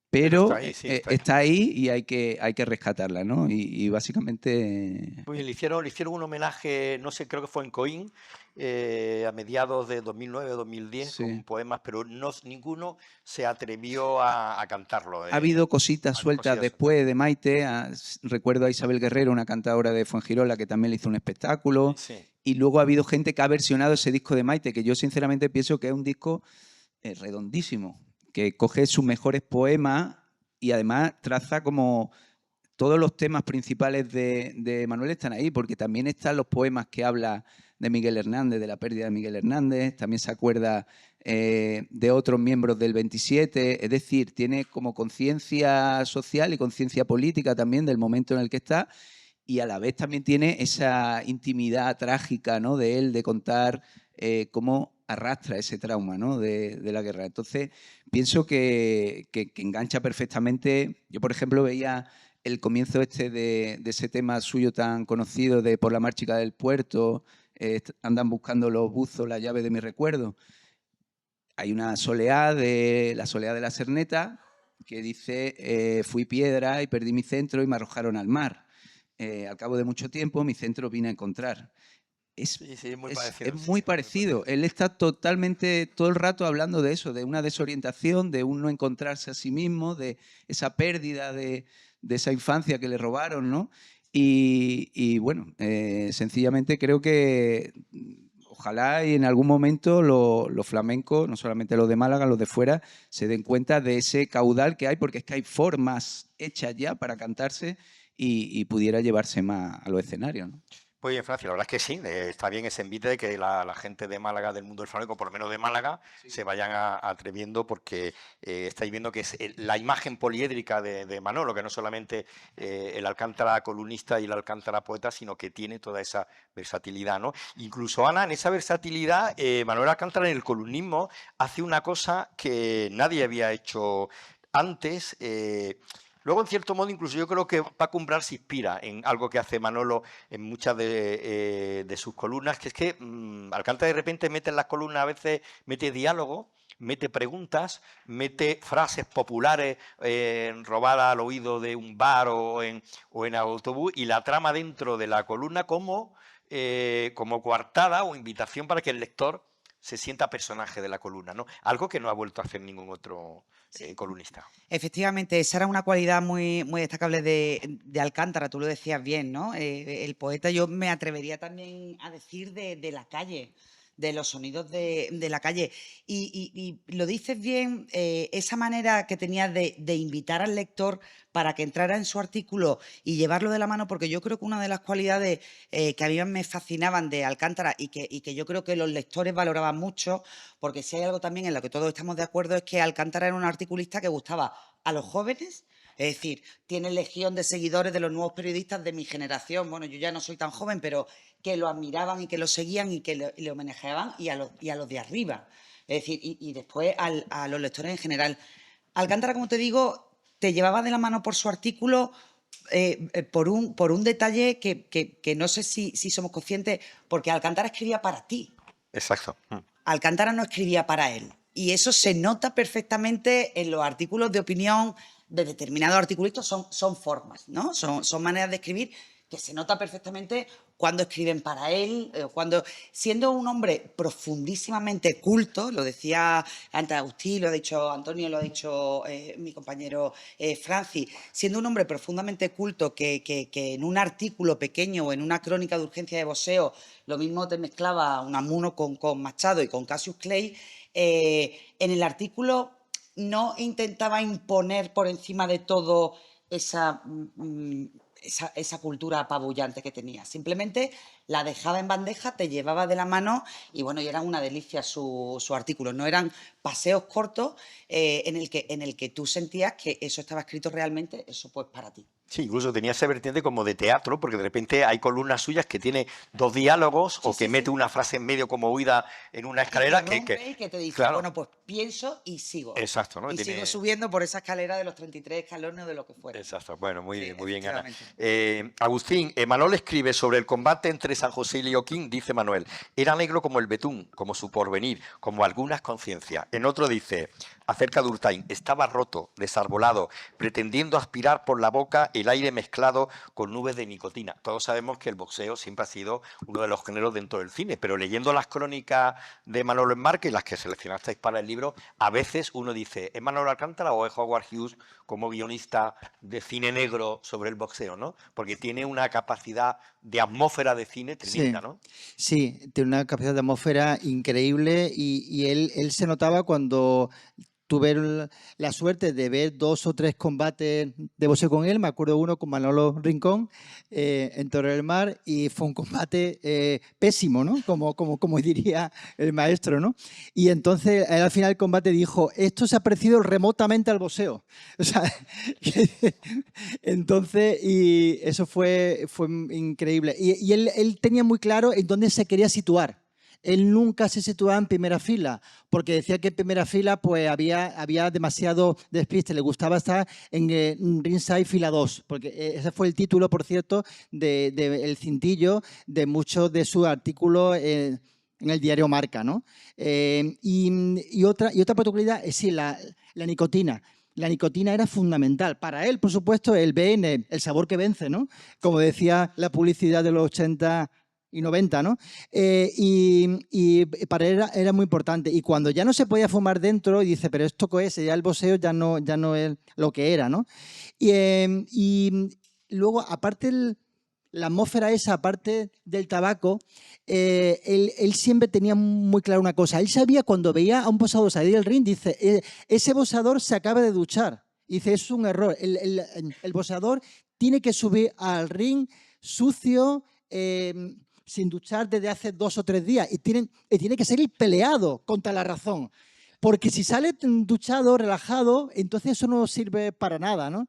pero está ahí, sí, está ahí y hay que rescatarla, ¿no? Y básicamente... Muy bien, le hicieron un homenaje, no sé, creo que fue en Coín, a mediados de 2009 o 2010, Sí. con poemas, pero ninguno se atrevió a cantarlo. Ha habido cositas sueltas después de Maite. Recuerdo a Isabel Guerrero, una cantadora de Fuengirola, que también le hizo un espectáculo. Sí. Y luego ha habido gente que ha versionado ese disco de Maite, que yo sinceramente pienso que es un disco redondísimo, que coge sus mejores poemas y además traza como todos los temas principales de Manuel están ahí, porque también están los poemas que habla de Miguel Hernández, de la pérdida de Miguel Hernández, también se acuerda de otros miembros del 27, es decir, tiene como conciencia social y conciencia política también del momento en el que está, y a la vez también tiene esa intimidad trágica, ¿no?, de él, de contar cómo arrastra ese trauma, ¿no?, de la guerra. Entonces, pienso que engancha perfectamente. Yo, por ejemplo, veía el comienzo de ese tema suyo tan conocido de Por la mar chica del puerto, andan buscando los buzos, la llave de mi recuerdo. Hay una soleá la soleá de la Serneta que dice, fui piedra y perdí mi centro y me arrojaron al mar. Al cabo de mucho tiempo mi centro vine a encontrar. Es muy parecido. Él está totalmente, todo el rato hablando de eso, de una desorientación, de un no encontrarse a sí mismo, de esa pérdida de esa infancia que le robaron, ¿no? Y bueno, sencillamente creo que ojalá y en algún momento los flamencos, no solamente los de Málaga, los de fuera, se den cuenta de ese caudal que hay, porque es que hay formas hechas ya para cantarse y pudiera llevarse más a los escenarios, ¿no? Pues bien, Francia, la verdad es que sí, está bien ese envite de que la gente de Málaga, del mundo del flamenco, por lo menos de Málaga, se vayan atreviendo, porque estáis viendo que es la imagen poliédrica de Manolo, que no solamente el Alcántara columnista y el Alcántara poeta, sino que tiene toda esa versatilidad, ¿no? Incluso, Ana, en esa versatilidad, Manuel Alcántara en el columnismo hace una cosa que nadie había hecho antes. Luego, en cierto modo, incluso yo creo que Paco Umbral se inspira en algo que hace Manolo en muchas de sus columnas, que es que Alcántara de repente mete en las columnas, a veces mete diálogo, mete preguntas, mete frases populares robadas al oído de un bar o en autobús, y la trama dentro de la columna como coartada o invitación para que el lector se sienta personaje de la columna, ¿no? Algo que no ha vuelto a hacer ningún otro columnista. Efectivamente, esa era una cualidad muy, muy destacable de Alcántara, tú lo decías bien, ¿no? El poeta, yo me atrevería también a decir de la calle, de los sonidos de la calle. Y lo dices bien, esa manera que tenía de invitar al lector para que entrara en su artículo y llevarlo de la mano, porque yo creo que una de las cualidades que a mí me fascinaban de Alcántara y que yo creo que los lectores valoraban mucho, porque si hay algo también en lo que todos estamos de acuerdo, es que Alcántara era un articulista que gustaba a los jóvenes. Es decir, tiene legión de seguidores de los nuevos periodistas de mi generación. Bueno, yo ya no soy tan joven, pero que lo admiraban y que lo seguían y que le homenajeaban, y a los de arriba. Es decir, y después a los lectores en general. Alcántara, como te digo, te llevaba de la mano por su artículo por un detalle que no sé si somos conscientes, porque Alcántara escribía para ti. Exacto. Alcántara no escribía para él. Y eso se nota perfectamente en los artículos de opinión de determinados articulistas. Son formas, ¿no? Son maneras de escribir que se nota perfectamente cuando escriben para él, cuando, siendo un hombre profundísimamente culto, lo decía antes Agustín, lo ha dicho Antonio, lo ha dicho mi compañero Francis, siendo un hombre profundamente culto que en un artículo pequeño o en una crónica de urgencia de boxeo, lo mismo te mezclaba Unamuno con Machado y con Cassius Clay, en el artículo no intentaba imponer por encima de todo esa cultura apabullante que tenía. Simplemente la dejaba en bandeja, te llevaba de la mano y bueno, y era una delicia su artículo. No eran paseos cortos en el que tú sentías que eso estaba escrito realmente, eso pues para ti. Sí, incluso tenía esa vertiente como de teatro, porque de repente hay columnas suyas que tiene dos diálogos o que mete una frase en medio como huida en una escalera y que te dice, claro. Bueno, pues pienso y sigo. Exacto, ¿no? Y sigo subiendo por esa escalera de los 33 escalones o de lo que fuera. Exacto, bueno, muy bien, Ana. Efectivamente. Agustín, Manol escribe sobre el combate entre San José y Leoquín, dice Manuel, era negro como el betún, como su porvenir, como algunas conciencias. En otro dice, acerca de Urtain, estaba roto, desarbolado, pretendiendo aspirar por la boca el aire mezclado con nubes de nicotina. Todos sabemos que el boxeo siempre ha sido uno de los géneros dentro del cine, pero leyendo las crónicas de Manolo Enmarque, las que seleccionasteis para el libro, a veces uno dice, ¿es Manolo Alcántara o es Howard Hughes como guionista de cine negro sobre el boxeo, ¿no? Porque tiene una capacidad de atmósfera de cine tremenda, ¿no? Sí, tiene una capacidad de atmósfera increíble y él se notaba cuando tuve la suerte de ver 2 o 3 combates de boxeo con él. Me acuerdo uno con Manolo Rincón en Torre del Mar y fue un combate pésimo, ¿no? Como diría el maestro, ¿no? Y entonces él al final del combate dijo, esto se ha parecido remotamente al boxeo. O sea, entonces, y eso fue increíble. Y él tenía muy claro en dónde se quería situar. Él nunca se situaba en primera fila, porque decía que en primera fila pues había demasiado despiste, le gustaba estar en ringside fila 2, porque ese fue el título, por cierto, el cintillo de muchos de sus artículos en el diario Marca, ¿no? Y otra particularidad es sí, la nicotina. La nicotina era fundamental. Para él, por supuesto, el BN, el sabor que vence, ¿no? Como decía la publicidad de los 80 y 90, ¿no? Y para él era muy importante. Y cuando ya no se podía fumar dentro, dice, pero esto qué es, ya el boxeo ya no es lo que era, ¿no? Y luego, aparte la atmósfera esa, aparte del tabaco, él siempre tenía muy clara una cosa. Él sabía cuando veía a un boxeador salir del ring, dice, ese boxeador se acaba de duchar. Dice, eso es un error. El boxeador tiene que subir al ring sucio, sin duchar desde hace 2 o 3 días y tiene que salir peleado contra la razón, porque si sale duchado, relajado, entonces eso no sirve para nada, ¿no?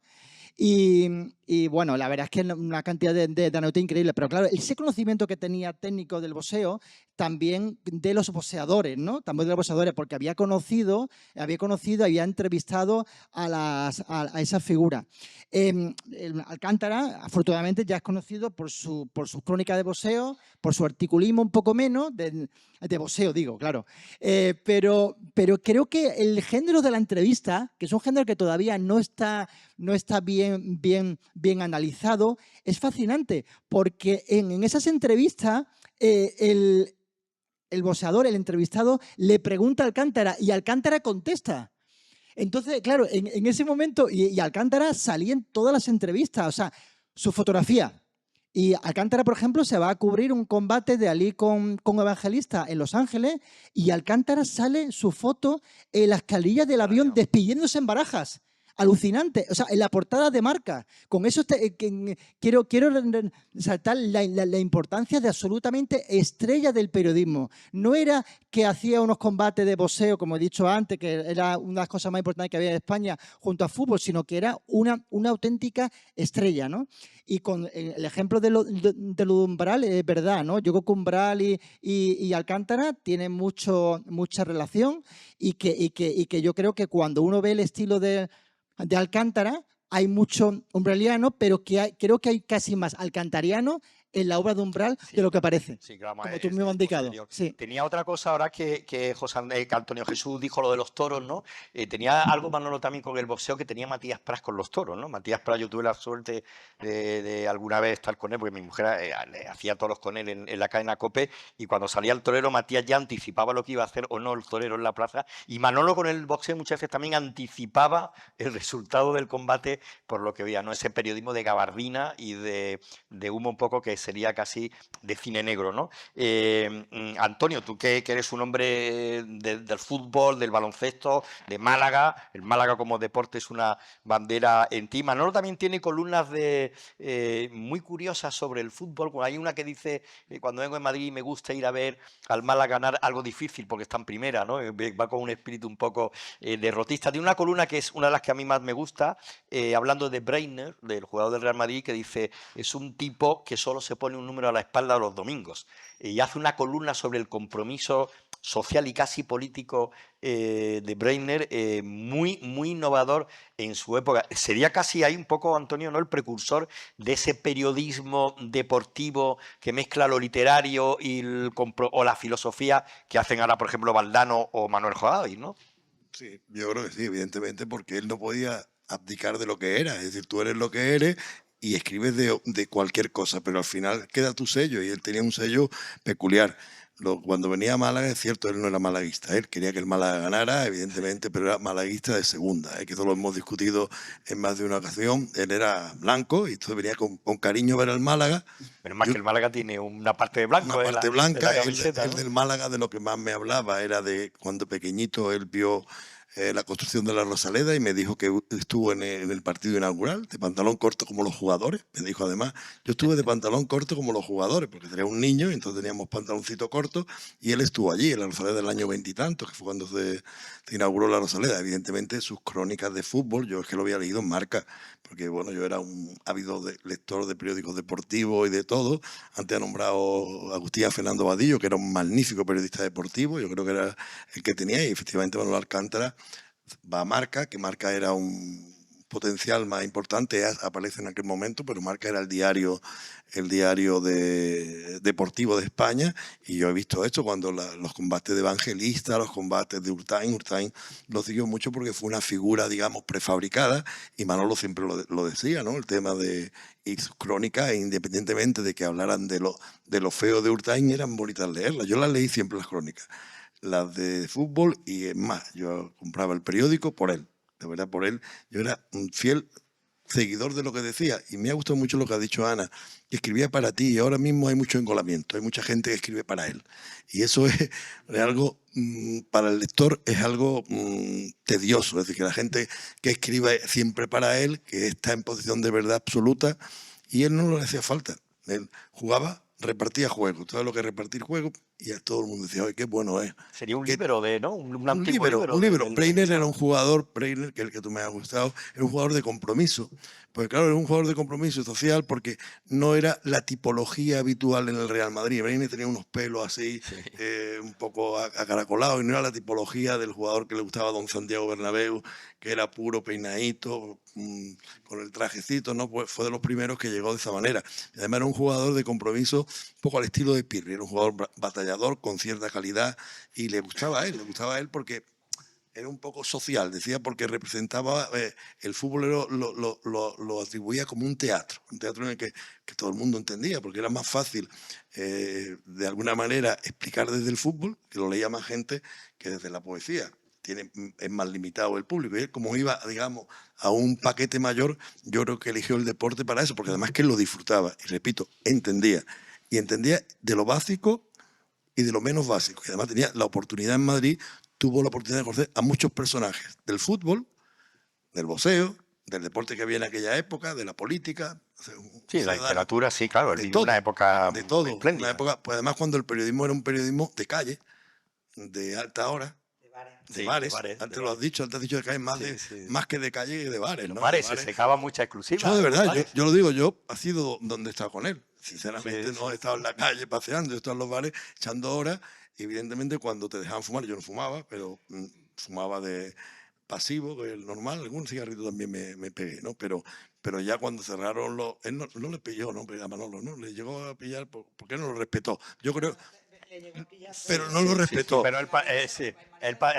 Y bueno, la verdad es que una cantidad de anécdotas increíble, pero claro, ese conocimiento que tenía técnico del boxeo, también de los boxeadores, ¿no? También de los boxeadores, porque había conocido, había entrevistado a esas figuras. Alcántara, afortunadamente, ya es conocido por sus crónicas de boxeo, por su articulismo un poco menos, de boxeo, digo, claro. Pero creo que el género de la entrevista, que es un género que todavía no está bien analizado, es fascinante, porque en esas entrevistas el boxeador, el entrevistado, le pregunta a Alcántara y Alcántara contesta. Entonces, claro, en ese momento, y Alcántara salía en todas las entrevistas, o sea, su fotografía, Y Alcántara, por ejemplo, se va a cubrir un combate de Ali con Evangelista en Los Ángeles y Alcántara sale su foto en la escalilla del avión despidiéndose en Barajas. Alucinante, o sea, en la portada de Marca. Con eso quiero resaltar la importancia de absolutamente estrella del periodismo. No era que hacía unos combates de boxeo, como he dicho antes, que era una de las cosas más importantes que había en España junto a fútbol, sino que era una auténtica estrella, ¿no? Y con el ejemplo de lo de Umbral es verdad, ¿no? Yo creo que Umbral y Alcántara tienen mucha relación y que yo creo que cuando uno ve el estilo de Alcántara, hay mucho umbraliano, pero creo que hay casi más alcantariano en la obra de Umbral de lo que parece. Sí, claro, como tú mismo has indicado. Sí. Tenía otra cosa ahora que que Antonio Jesús dijo lo de los toros, ¿no? Tenía algo, Manolo, también con el boxeo que tenía Matías Prats con los toros, ¿no? Matías Prats, yo tuve la suerte de alguna vez estar con él, porque mi mujer le hacía toros con él en la cadena COPE, y cuando salía el torero, Matías ya anticipaba lo que iba a hacer o no el torero en la plaza, y Manolo con el boxeo muchas veces también anticipaba el resultado del combate por lo que veía, ¿no? Ese periodismo de gabardina y de humo un poco que sería casi de cine negro, ¿no? Antonio, tú que eres un hombre del fútbol, del baloncesto, de Málaga, el Málaga como deporte es una bandera en ti. Manolo también tiene columnas muy curiosas sobre el fútbol. Hay una que dice, cuando vengo en Madrid me gusta ir a ver al Málaga ganar algo difícil porque está en primera, ¿no? Va con un espíritu un poco derrotista. Tiene una columna que es una de las que a mí más me gusta, hablando de Breitner, del jugador del Real Madrid, que dice, es un tipo que solo se pone un número a la espalda los domingos, y hace una columna sobre el compromiso social y casi político de Breitner, muy innovador en su época. Sería casi ahí un poco, Antonio, ¿no?, el precursor de ese periodismo deportivo que mezcla lo literario y o la filosofía que hacen ahora, por ejemplo, Valdano o Manuel Joaoy, ¿no? Sí, yo creo que sí, evidentemente, porque él no podía abdicar de lo que era. Es decir, tú eres lo que eres y escribes de cualquier cosa, pero al final queda tu sello, y él tenía un sello peculiar. Cuando venía a Málaga, es cierto, él no era malaguista, él quería que el Málaga ganara, evidentemente, pero era malaguista de segunda, que eso lo hemos discutido en más de una ocasión. Él era blanco y entonces venía con cariño a ver al Málaga. Pero más que el Málaga tiene una parte de blanco, una parte blanca. de la camiseta, él ¿no? del Málaga, de lo que más me hablaba era de cuando pequeñito él vio la construcción de la Rosaleda, y me dijo que estuvo en el partido inaugural de pantalón corto como los jugadores. Me dijo además, yo estuve de pantalón corto como los jugadores, porque tenía un niño y entonces teníamos pantaloncito corto, y él estuvo allí en la Rosaleda del año 20 y tantos, que fue cuando se inauguró la Rosaleda. Evidentemente sus crónicas de fútbol, yo es que lo había leído en Marca, porque bueno, yo era un ávido lector de periódicos deportivos y de todo. Antes ha nombrado a Agustín Fernando Vadillo, que era un magnífico periodista deportivo, yo creo que era el que tenía, y efectivamente Manuel Alcántara va a Marca, que Marca era un potencial más importante, aparece en aquel momento, pero Marca era el diario deportivo de España, y yo he visto esto cuando los combates de Evangelista, los combates de Urtain lo siguió mucho porque fue una figura, digamos, prefabricada, y Manolo siempre lo decía, ¿no? El tema y sus crónicas, independientemente de que hablaran de lo feo de Urtain, eran bonitas leerlas. Yo las leí siempre, las crónicas, las de fútbol, y es más, yo compraba el periódico por él, de verdad por él. Yo era un fiel seguidor de lo que decía, y me ha gustado mucho lo que ha dicho Ana, que escribía para ti, y ahora mismo hay mucho engolamiento, hay mucha gente que escribe para él, y eso es algo, para el lector es algo tedioso. Es decir, que la gente que escribe siempre para él, que está en posición de verdad absoluta, y él no le hacía falta. Él jugaba, repartía juegos, todo lo que repartir juegos, y a todo el mundo decía, oye, qué bueno es. Sería un libro ¿no? Un antiguo libro. Un libro. Breitner era un jugador, Breitner, que es el que tú me has gustado, era un jugador de compromiso. Pues claro, era un jugador de compromiso social porque no era la tipología habitual en el Real Madrid. Breitner tenía unos pelos así, sí, un poco acaracolados, y no era la tipología del jugador que le gustaba a don Santiago Bernabéu, que era puro, peinadito, con el trajecito, ¿no? Pues fue de los primeros que llegó de esa manera. Y además era un jugador de compromiso un poco al estilo de Pirri, era un jugador batallador con cierta calidad, y le gustaba a él porque era un poco social, decía, porque representaba, el fútbol lo atribuía como un teatro en el que todo el mundo entendía, porque era más fácil, de alguna manera, explicar desde el fútbol, que lo leía más gente que desde la poesía. es más limitado el público. Y él, como iba, digamos, a un paquete mayor, yo creo que eligió el deporte para eso, porque además que él lo disfrutaba. Y repito, entendía. Y entendía de lo básico y de lo menos básico. Y además tenía la oportunidad en Madrid, tuvo la oportunidad de conocer a muchos personajes del fútbol, del boxeo, del deporte que había en aquella época, de la política. O sea, Sí, la literatura, sí, claro. Él vivió una época de todo. espléndida. Una época, pues además cuando el periodismo era un periodismo de calle, de alta hora, de bares. Antes lo has dicho, antes has dicho de calle, más que de calle y de bares. Los ¿no? bares, De bares. se secaba mucha exclusiva. Yo de verdad, yo lo digo, yo ha sido donde he estado con él. Sinceramente, Sí, no he estado en la calle paseando, yo he estado en los bares echando horas. Evidentemente, cuando te dejaban fumar, yo no fumaba, pero fumaba de pasivo, que es el normal. Algún cigarrito también me pegué, ¿no? Pero ya cuando cerraron los... Él no le pilló, ¿no? A Manolo, ¿no? Le llegó a pillar porque no lo respetó. Yo creo... Pero no lo respetó. Pero el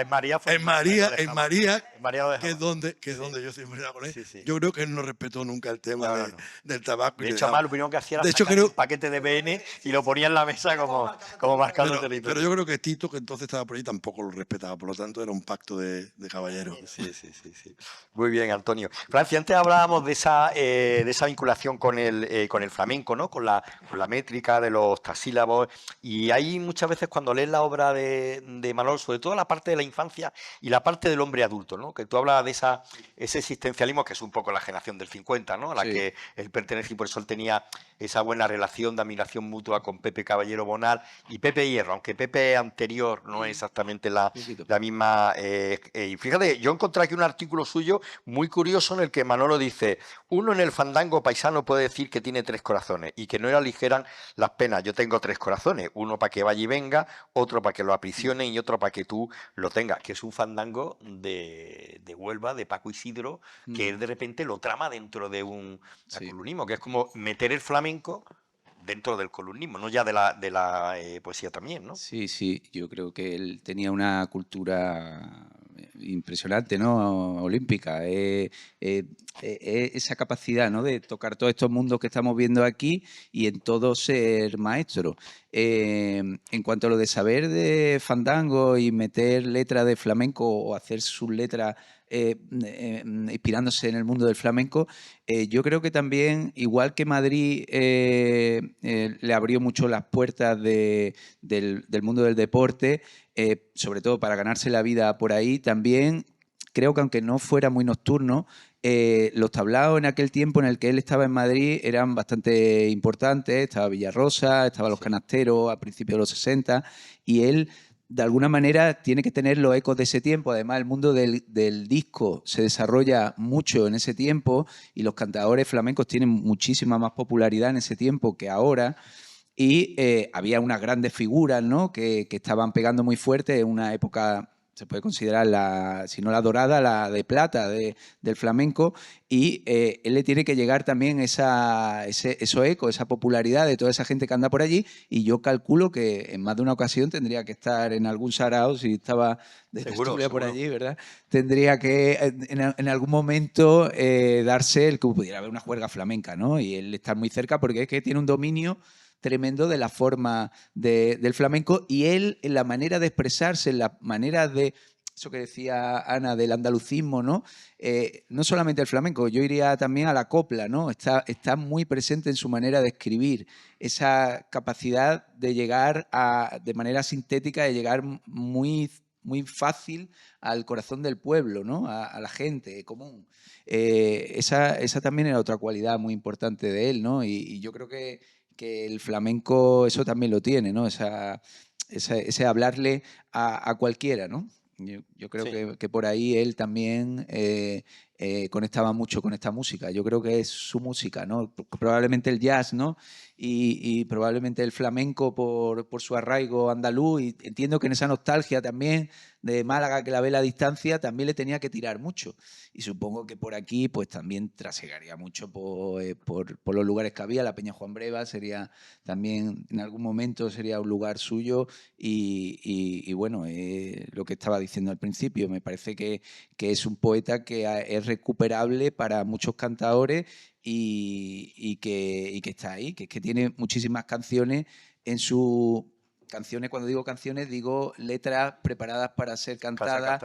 María fue... En María, lo que es dejaba. donde yo siempre iba con él, Sí. yo creo que él no respetó nunca el tema del tabaco. De hecho, además, lo primero que hacía era De hecho, sacar creo- un paquete de BN y lo ponía en la mesa como marcando territorio. Pero yo creo que Tito, que entonces estaba por ahí, tampoco lo respetaba. Por lo tanto, era un pacto de caballeros. Sí. Muy bien, Antonio. Francia, antes hablábamos de esa vinculación con el flamenco, ¿no? Con la métrica de los tasílabos. Y hay muchas veces cuando lees la obra de Manol, sobre todo la parte de la infancia y la parte del hombre adulto, ¿no? Que tú hablas de ese existencialismo que es un poco la generación del 50, ¿no? A la que él pertenece y por eso él tenía esa buena relación de admiración mutua con Pepe Caballero Bonal y Pepe Hierro, aunque Pepe anterior no es exactamente la misma. Y fíjate, yo encontré aquí un artículo suyo muy curioso en el que Manolo dice: uno en el fandango paisano puede decir que tiene 3 corazones y que no le aligeran las penas. Yo tengo 3 corazones, uno para que vaya y venga, otro para que lo aprisionen y otro para que tú lo tengas, que es un fandango de Huelva, de Paco Isidro, que él de repente lo trama dentro de un columnismo, que es como meter el flamenco dentro del columnismo, no ya de la poesía también, ¿no? Sí, yo creo que él tenía una cultura impresionante, ¿no? Olímpica. Esa capacidad, ¿no? De tocar todos estos mundos que estamos viendo aquí y en todo ser maestro. En cuanto a lo de saber de fandango y meter letras de flamenco o hacer sus letras inspirándose en el mundo del flamenco, yo creo que también, igual que Madrid le abrió mucho las puertas del mundo del deporte, sobre todo para ganarse la vida por ahí, también creo que aunque no fuera muy nocturno, los tablaos en aquel tiempo en el que él estaba en Madrid eran bastante importantes. Estaba Villarrosa, estaban los canasteros a principios de los 60, y él de alguna manera tiene que tener los ecos de ese tiempo. Además, el mundo del disco se desarrolla mucho en ese tiempo y los cantadores flamencos tienen muchísima más popularidad en ese tiempo que ahora. Y había unas grandes figuras, ¿no? que estaban pegando muy fuerte en una época, se puede considerar, si no la dorada, la de plata del flamenco, y él le tiene que llegar también esos ecos, esa popularidad de toda esa gente que anda por allí, y yo calculo que en más de una ocasión tendría que estar en algún sarao, si estaba de tertulia por allí, ¿verdad? Tendría que en algún momento darse el que pudiera haber una juerga flamenca, ¿no? Y él estar muy cerca porque es que tiene un dominio tremendo de la forma del flamenco, y él, en la manera de expresarse, en la manera de, eso que decía Ana, del andalucismo, ¿no? No solamente el flamenco, yo iría también a la copla, ¿no? Está muy presente en su manera de escribir, esa capacidad de llegar de manera sintética, de llegar muy fácil al corazón del pueblo, ¿no? A la gente común. Esa también era otra cualidad muy importante de él, ¿no? Y yo creo que el flamenco eso también lo tiene, ¿no? Ese hablarle a cualquiera, ¿no? Yo creo que por ahí él también conectaba mucho con esta música. Yo creo que es su música, ¿no? Probablemente el jazz, ¿no? Y probablemente el flamenco por su arraigo andaluz, y entiendo que en esa nostalgia también de Málaga, que la ve a la distancia, también le tenía que tirar mucho. Y supongo que por aquí pues también trasegaría mucho por los lugares que había. La Peña Juan Breva sería también, en algún momento, sería un lugar suyo. Y bueno, lo que estaba diciendo al principio, me parece que es un poeta que es recuperable para muchos cantadores y que está ahí, que es que tiene muchísimas canciones en su canciones, cuando digo canciones, digo letras preparadas para ser cantadas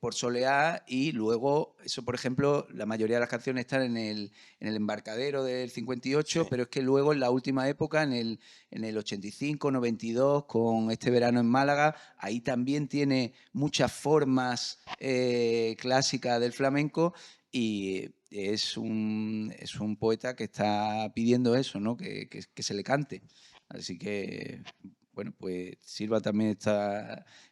por Soleá, y luego, eso por ejemplo, la mayoría de las canciones están en el embarcadero del 58, Sí. pero es que luego en la última época, en el 85, 92, con Este verano en Málaga, ahí también tiene muchas formas clásicas del flamenco, y es un poeta que está pidiendo eso, ¿no? Que se le cante. Así que, bueno, pues sirva también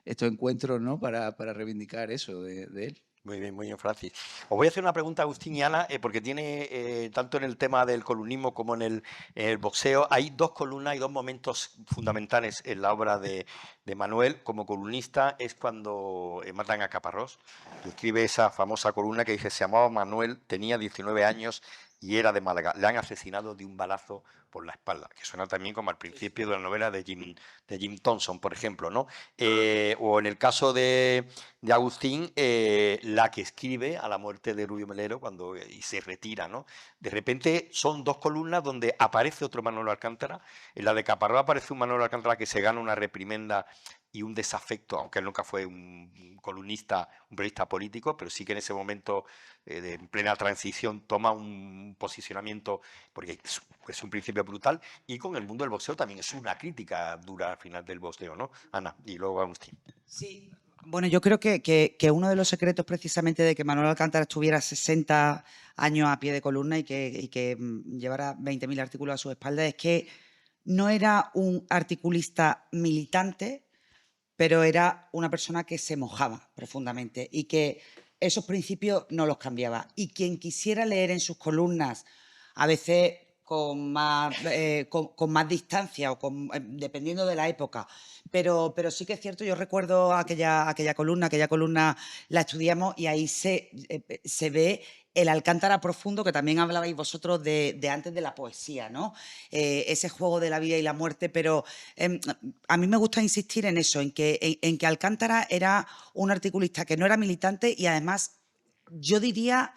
estos encuentros, ¿no? Para reivindicar eso de él. Muy bien, Francis. Os voy a hacer una pregunta a Agustín y Ana, porque tiene, tanto en el tema del columnismo como en el boxeo, hay dos columnas y dos momentos fundamentales en la obra de Manuel como columnista. Es cuando matan a Caparrós, y escribe esa famosa columna que dice: se llamaba Manuel, tenía 19 años y era de Málaga. Le han asesinado de un balazo por la espalda, que suena también como al principio de la novela de Jim Thompson, por ejemplo, ¿no? O en el caso de Agustín, la que escribe a la muerte de Rubio Melero y se retira, ¿no? De repente son dos columnas donde aparece otro Manolo Alcántara. En la de Caparrós aparece un Manolo Alcántara que se gana una reprimenda y un desafecto, aunque él nunca fue un columnista, un periodista político, pero sí que en ese momento de plena transición toma un posicionamiento, porque es un principio brutal, y con el mundo del boxeo también es una crítica dura al final del boxeo, ¿no? Ana, y luego Agustín. Sí. Bueno, yo creo que uno de los secretos precisamente de que Manuel Alcántara estuviera 60 años a pie de columna y que llevara 20.000 artículos a su espalda es que no era un articulista militante, pero era una persona que se mojaba profundamente y que esos principios no los cambiaba. Y quien quisiera leer en sus columnas, a veces con más distancia o dependiendo de la época, pero sí que es cierto, yo recuerdo aquella columna la estudiamos y ahí se ve el Alcántara profundo, que también hablabais vosotros de antes de la poesía, ¿no? Ese juego de la vida y la muerte, pero a mí me gusta insistir en eso, en que Alcántara era un articulista que no era militante y además yo diría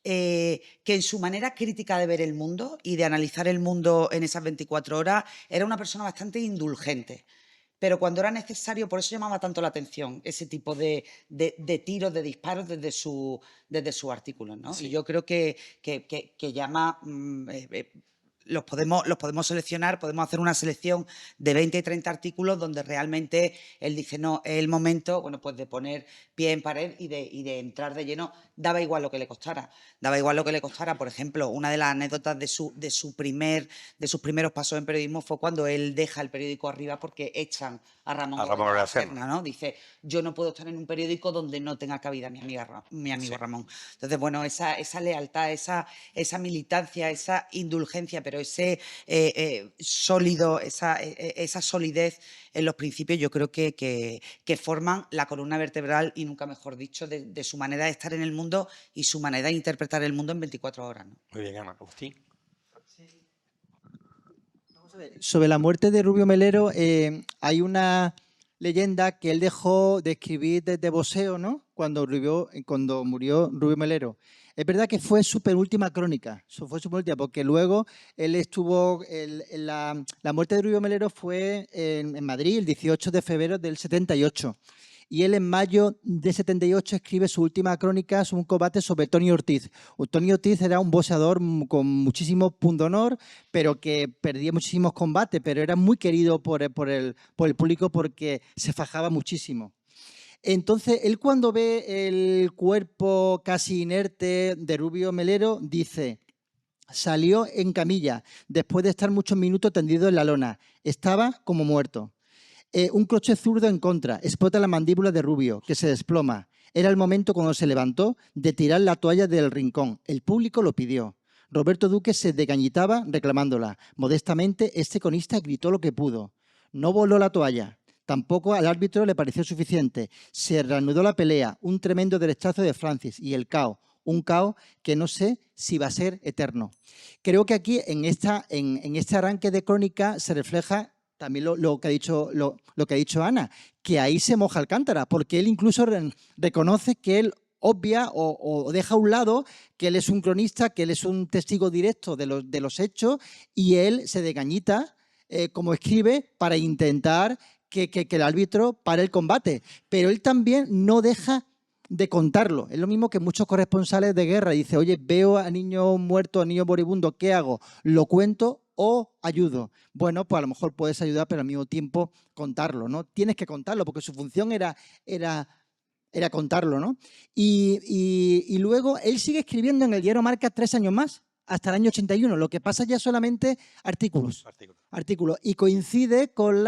que en su manera crítica de ver el mundo y de analizar el mundo en esas 24 horas era una persona bastante indulgente. Pero cuando era necesario, por eso llamaba tanto la atención ese tipo de tiros, de disparos desde su artículo, ¿no? Sí. Y yo creo que llama... los podemos seleccionar, podemos hacer una selección de 20 y 30 artículos donde realmente él dice, no, es el momento, bueno, pues de poner pie en pared y de entrar de lleno, daba igual lo que le costara. Daba igual lo que le costara. Por ejemplo, una de las anécdotas de sus primeros pasos en periodismo fue cuando él deja el periódico Arriba porque echan a Ramón Gómez de la Serna, ¿no? Dice, yo no puedo estar en un periódico donde no tenga cabida mi amigo Sí. Ramón. Entonces, bueno, esa lealtad, esa militancia, esa indulgencia, pero ese sólido, esa solidez en los principios, yo creo que forman la columna vertebral, y nunca mejor dicho, de su manera de estar en el mundo y su manera de interpretar el mundo en 24 horas, ¿no? Muy bien, Ana. Agustín. Sobre la muerte de Rubio Melero, hay una leyenda que él dejó de escribir desde boxeo, ¿no? Cuando murió Rubio Melero. Es verdad que fue su penúltima crónica, fue su penúltima, porque luego él estuvo, la muerte de Rubio Melero fue en Madrid el 18 de febrero del 78. Y él en mayo de 78 escribe su última crónica, un combate sobre Tony Ortiz. Tony Ortiz era un boxeador con muchísimo pundonor, pero que perdía muchísimos combates, pero era muy querido por el público porque se fajaba muchísimo. Entonces, él cuando ve el cuerpo casi inerte de Rubio Melero, dice, salió en camilla, después de estar muchos minutos tendido en la lona. Estaba como muerto. Un crochet zurdo en contra, explota la mandíbula de Rubio, que se desploma. Era el momento cuando se levantó de tirar la toalla del rincón. El público lo pidió. Roberto Duque se degañitaba reclamándola. Modestamente, este cronista gritó lo que pudo. No voló la toalla. Tampoco al árbitro le pareció suficiente. Se reanudó la pelea, un tremendo derechazo de Francis y el caos. Un caos que no sé si va a ser eterno. Creo que aquí, en este arranque de crónica, se refleja también lo que ha dicho Ana, que ahí se moja Alcántara, porque él incluso reconoce que él obvia o deja a un lado que él es un cronista, que él es un testigo directo de los hechos, y él se degañita como escribe para intentar que el árbitro pare el combate. Pero él también no deja de contarlo. Es lo mismo que muchos corresponsales de guerra. Dice, oye, veo a niños muertos, a niños moribundos, ¿qué hago? ¿Lo cuento o ayudo? Bueno, pues a lo mejor puedes ayudar, pero al mismo tiempo contarlo, ¿no? Tienes que contarlo, porque su función era contarlo, ¿no? Y luego él sigue escribiendo en el diario Marca 3 años más, hasta el año 81. Lo que pasa ya solamente artículos. Y coincide con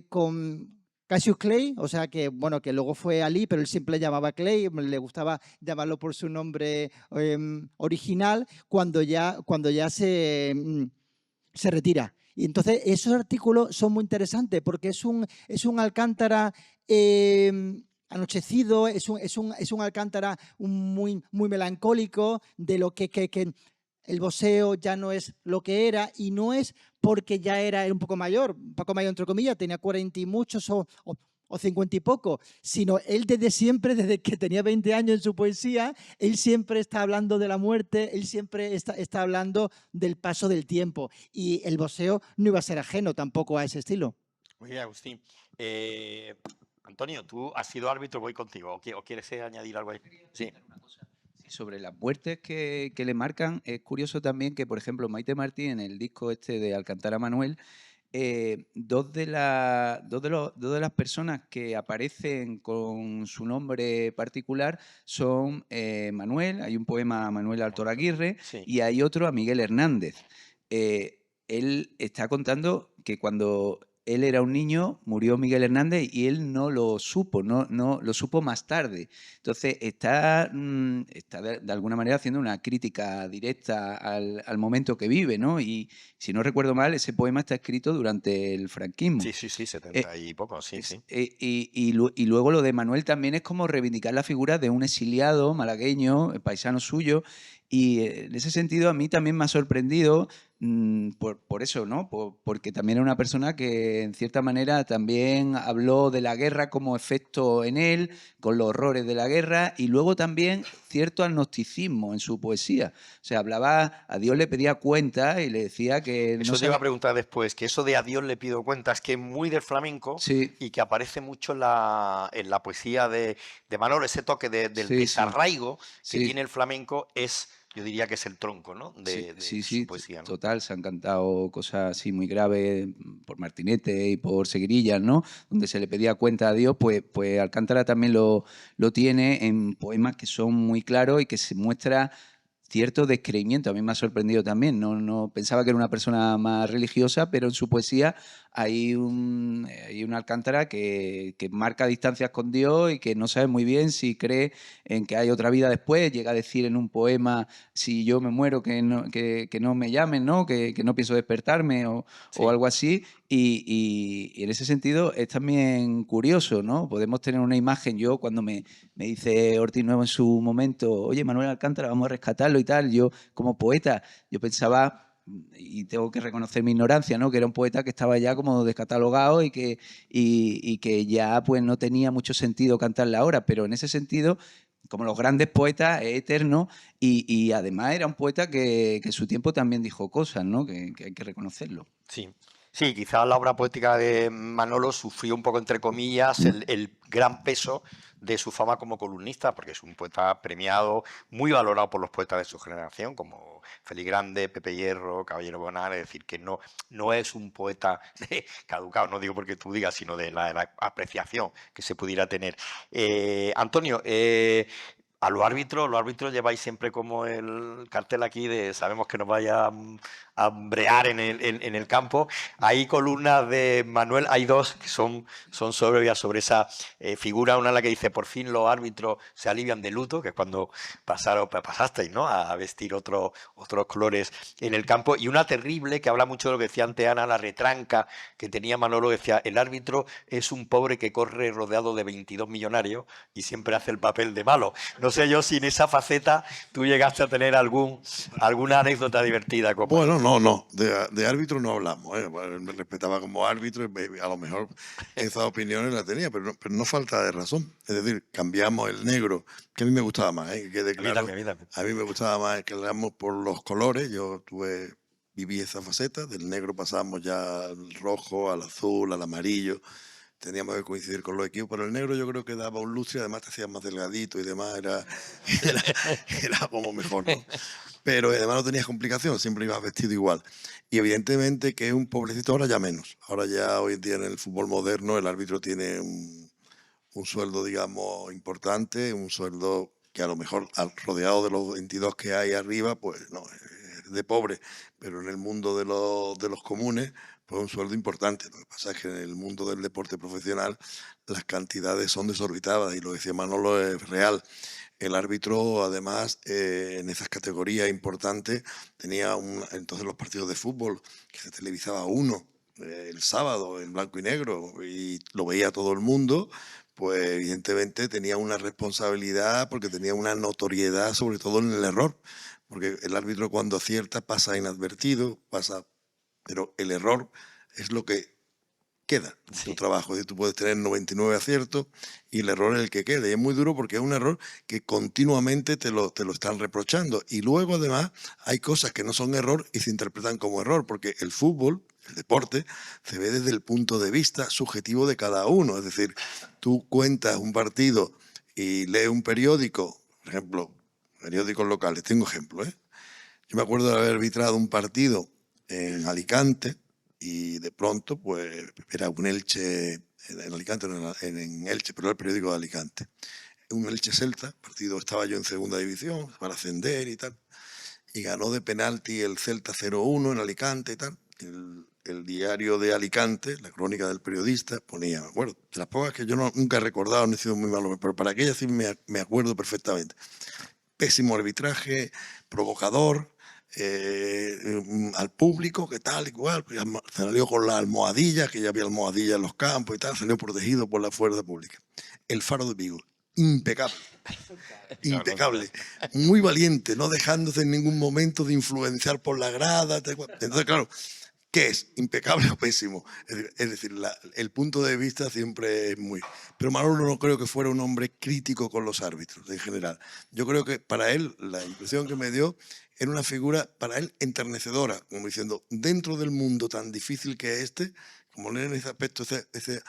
con Cassius Clay, o sea que, bueno, que luego fue Ali, pero él siempre le llamaba Clay, le gustaba llamarlo por su nombre original, cuando ya se retira. Y entonces esos artículos son muy interesantes porque es un Alcántara anochecido, es un Alcántara muy melancólico, de lo que el boxeo ya no es lo que era, y no es porque ya era un poco mayor entre comillas, tenía 40 y muchos o 50 y poco, sino él desde siempre, desde que tenía 20 años en su poesía, él siempre está hablando de la muerte, él siempre está hablando del paso del tiempo, y el boxeo no iba a ser ajeno tampoco a ese estilo. Muy bien, Agustín. Antonio, tú has sido árbitro, voy contigo. ¿O quieres añadir algo ahí? Sí. Sobre las muertes que le marcan, es curioso también que, por ejemplo, Maite Martín, en el disco este de Alcántara Manuel, dos de las personas que aparecen con su nombre particular son Manuel, hay un poema a Manuel Altor Aguirre, Sí. y hay otro a Miguel Hernández. Él está contando que cuando él era un niño, murió Miguel Hernández y él no lo supo, no lo supo más tarde. Entonces está de alguna manera haciendo una crítica directa al momento que vive, ¿no? Y si no recuerdo mal, ese poema está escrito durante el franquismo. Sí, 70 y poco, sí. Y luego lo de Manuel también es como reivindicar la figura de un exiliado malagueño, paisano suyo, y en ese sentido a mí también me ha sorprendido por eso, ¿no? Porque también era una persona que en cierta manera también habló de la guerra como efecto en él, con los horrores de la guerra, y luego también cierto agnosticismo en su poesía. O sea, hablaba, a Dios le pedía cuentas y le decía que... Eso te iba a preguntar después, que eso de a Dios le pido cuentas, que es muy del flamenco, Sí. y que aparece mucho en la poesía de Manolo, ese toque del Sí, sí. desarraigo que Sí. tiene el flamenco es... Yo diría que es el tronco, ¿no? De su poesía, ¿no? Total, se han cantado cosas así muy graves por Martinete y por Seguirillas, ¿no? Donde se le pedía cuenta a Dios, pues Alcántara también lo tiene en poemas que son muy claros y que se muestra cierto descreimiento. A mí me ha sorprendido también. No pensaba que era una persona más religiosa, pero en su poesía hay un Alcántara que marca distancias con Dios y que no sabe muy bien si cree en que hay otra vida después. Llega a decir en un poema, si yo me muero, que no me llamen, ¿no? Que no pienso despertarme o algo así. Y en ese sentido es también curioso, ¿no? Podemos tener una imagen. Yo cuando me dice Ortiz Nuevo en su momento, oye, Manuel Alcántara, vamos a rescatarlo y tal, yo como poeta, yo pensaba, y tengo que reconocer mi ignorancia, ¿no? Que era un poeta que estaba ya como descatalogado y que ya pues no tenía mucho sentido cantarle ahora, pero en ese sentido, como los grandes poetas, es eterno y además era un poeta que en su tiempo también dijo cosas, ¿no? Que hay que reconocerlo. Sí, quizás la obra poética de Manolo sufrió un poco, entre comillas, el gran peso de su fama como columnista, porque es un poeta premiado, muy valorado por los poetas de su generación, como Félix Grande, Pepe Hierro, Caballero Bonar, es decir, que no es un poeta caducado, no digo porque tú digas, sino de la apreciación que se pudiera tener. Antonio, a los árbitros lleváis siempre como el cartel aquí de sabemos que nos vaya a brear en el campo. Hay columnas de Manuel, hay dos que son soberbias sobre esa figura. Una en la que dice, por fin los árbitros se alivian de luto, que es cuando pasasteis, ¿no? A vestir otros colores en el campo. Y una terrible que habla mucho de lo que decía antes Ana, la retranca que tenía Manolo, decía, el árbitro es un pobre que corre rodeado de 22 millonarios y siempre hace el papel de malo. No sé yo si en esa faceta tú llegaste a tener alguna anécdota divertida. Bueno, no, de árbitro no hablamos, ¿eh? Bueno, me respetaba como árbitro y a lo mejor esas opiniones las tenía, pero no falta de razón. Es decir, cambiamos el negro, que a mí me gustaba más, ¿eh? Que quede claro. A mí también. A mí me gustaba más que hablamos por los colores. Yo tuve viví esa faceta, del negro pasamos ya al rojo, al azul, al amarillo, teníamos que coincidir con los equipos, pero el negro yo creo que daba un lustre, además te hacías más delgadito y demás, era, era como mejor, ¿no? Pero además no tenías complicación, siempre ibas vestido igual. Y evidentemente que un pobrecito ahora ya menos. Ahora ya hoy en día en el fútbol moderno el árbitro tiene un sueldo, digamos, importante, un sueldo que a lo mejor rodeado de los 22 que hay arriba, pues no, es de pobre, pero en el mundo de los comunes, pues un sueldo importante. Lo que pasa es que en el mundo del deporte profesional las cantidades son desorbitadas y lo decía Manolo, es real. El árbitro, además, en esas categorías importantes, tenía entonces los partidos de fútbol que se televisaba uno el sábado en blanco y negro y lo veía todo el mundo, pues evidentemente tenía una responsabilidad porque tenía una notoriedad, sobre todo en el error, porque el árbitro cuando acierta pasa inadvertido, pero el error es lo que queda en tu trabajo. Tú puedes tener 99 aciertos y el error es el que queda. Y es muy duro porque es un error que continuamente te lo están reprochando. Y luego, además, hay cosas que no son error y se interpretan como error, porque el fútbol, el deporte, se ve desde el punto de vista subjetivo de cada uno. Es decir, tú cuentas un partido y lees un periódico, por ejemplo, periódicos locales, tengo ejemplos, ¿eh? Yo me acuerdo de haber arbitrado un partido en Alicante, y de pronto, pues, era un Elche, en Alicante, no, en Elche, pero era el periódico de Alicante. Un Elche-Celta, partido, estaba yo en segunda división, para ascender y tal, y ganó de penalti el Celta 0-1 en Alicante y tal. El diario de Alicante, la crónica del periodista, ponía, me acuerdo, de las pocas que yo nunca he recordado, no he sido muy malo, pero para aquella sí me acuerdo perfectamente. Pésimo arbitraje, provocador, al público, que tal, igual, pues salió con la almohadilla, que ya había almohadilla en los campos y tal, salió protegido por la fuerza pública. El Faro de Vigo, impecable, impecable, muy valiente, no dejándose en ningún momento de influenciar por la grada. Entonces, claro, ¿qué es? ¿Impecable o pésimo? Es decir, el punto de vista siempre es muy... Pero Manolo no creo que fuera un hombre crítico con los árbitros en general. Yo creo que para él, la impresión que me dio, era una figura para él enternecedora, como diciendo, dentro del mundo tan difícil que es este, como en ese aspecto, ese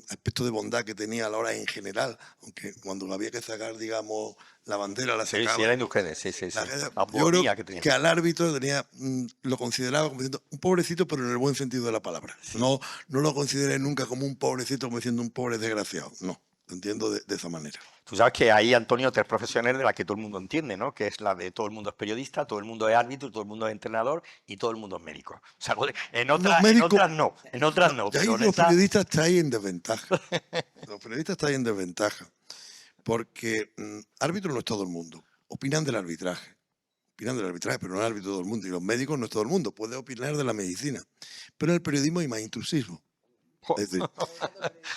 aspecto de bondad que tenía a la hora en general, aunque cuando había que sacar, digamos, la bandera la sacaba. Sí, era ustedes, sí. La yo creo que al árbitro lo consideraba como diciendo un pobrecito, pero en el buen sentido de la palabra. Sí. No lo consideré nunca como un pobrecito, como diciendo un pobre desgraciado. No, lo entiendo de esa manera. Tú sabes que hay, Antonio, tres profesiones de las que todo el mundo entiende, ¿no? Que es la de todo el mundo es periodista, todo el mundo es árbitro, todo el mundo es entrenador y todo el mundo es médico. O sea, en otras no. Pero los periodistas están ahí en desventaja. Los periodistas están ahí en desventaja. Porque árbitro no es todo el mundo. Opinan del arbitraje. Opinan del arbitraje, pero no es árbitro todo el mundo. Y los médicos no es todo el mundo. Puede opinar de la medicina. Pero en el periodismo hay más intrusismo. Es decir,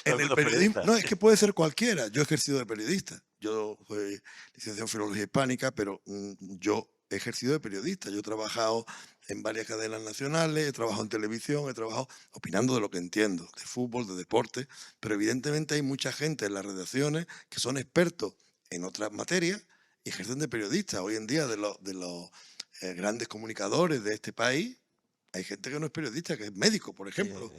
en el periodismo, no, es que puede ser cualquiera. Yo he ejercido de periodista. Yo soy licenciado en Filología Hispánica, pero yo he ejercido de periodista. Yo he trabajado en varias cadenas nacionales, he trabajado en televisión, he trabajado opinando de lo que entiendo, de fútbol, de deporte, pero evidentemente hay mucha gente en las redacciones que son expertos en otras materias y ejercen de periodistas. Hoy en día de los grandes comunicadores de este país, hay gente que no es periodista, que es médico, por ejemplo,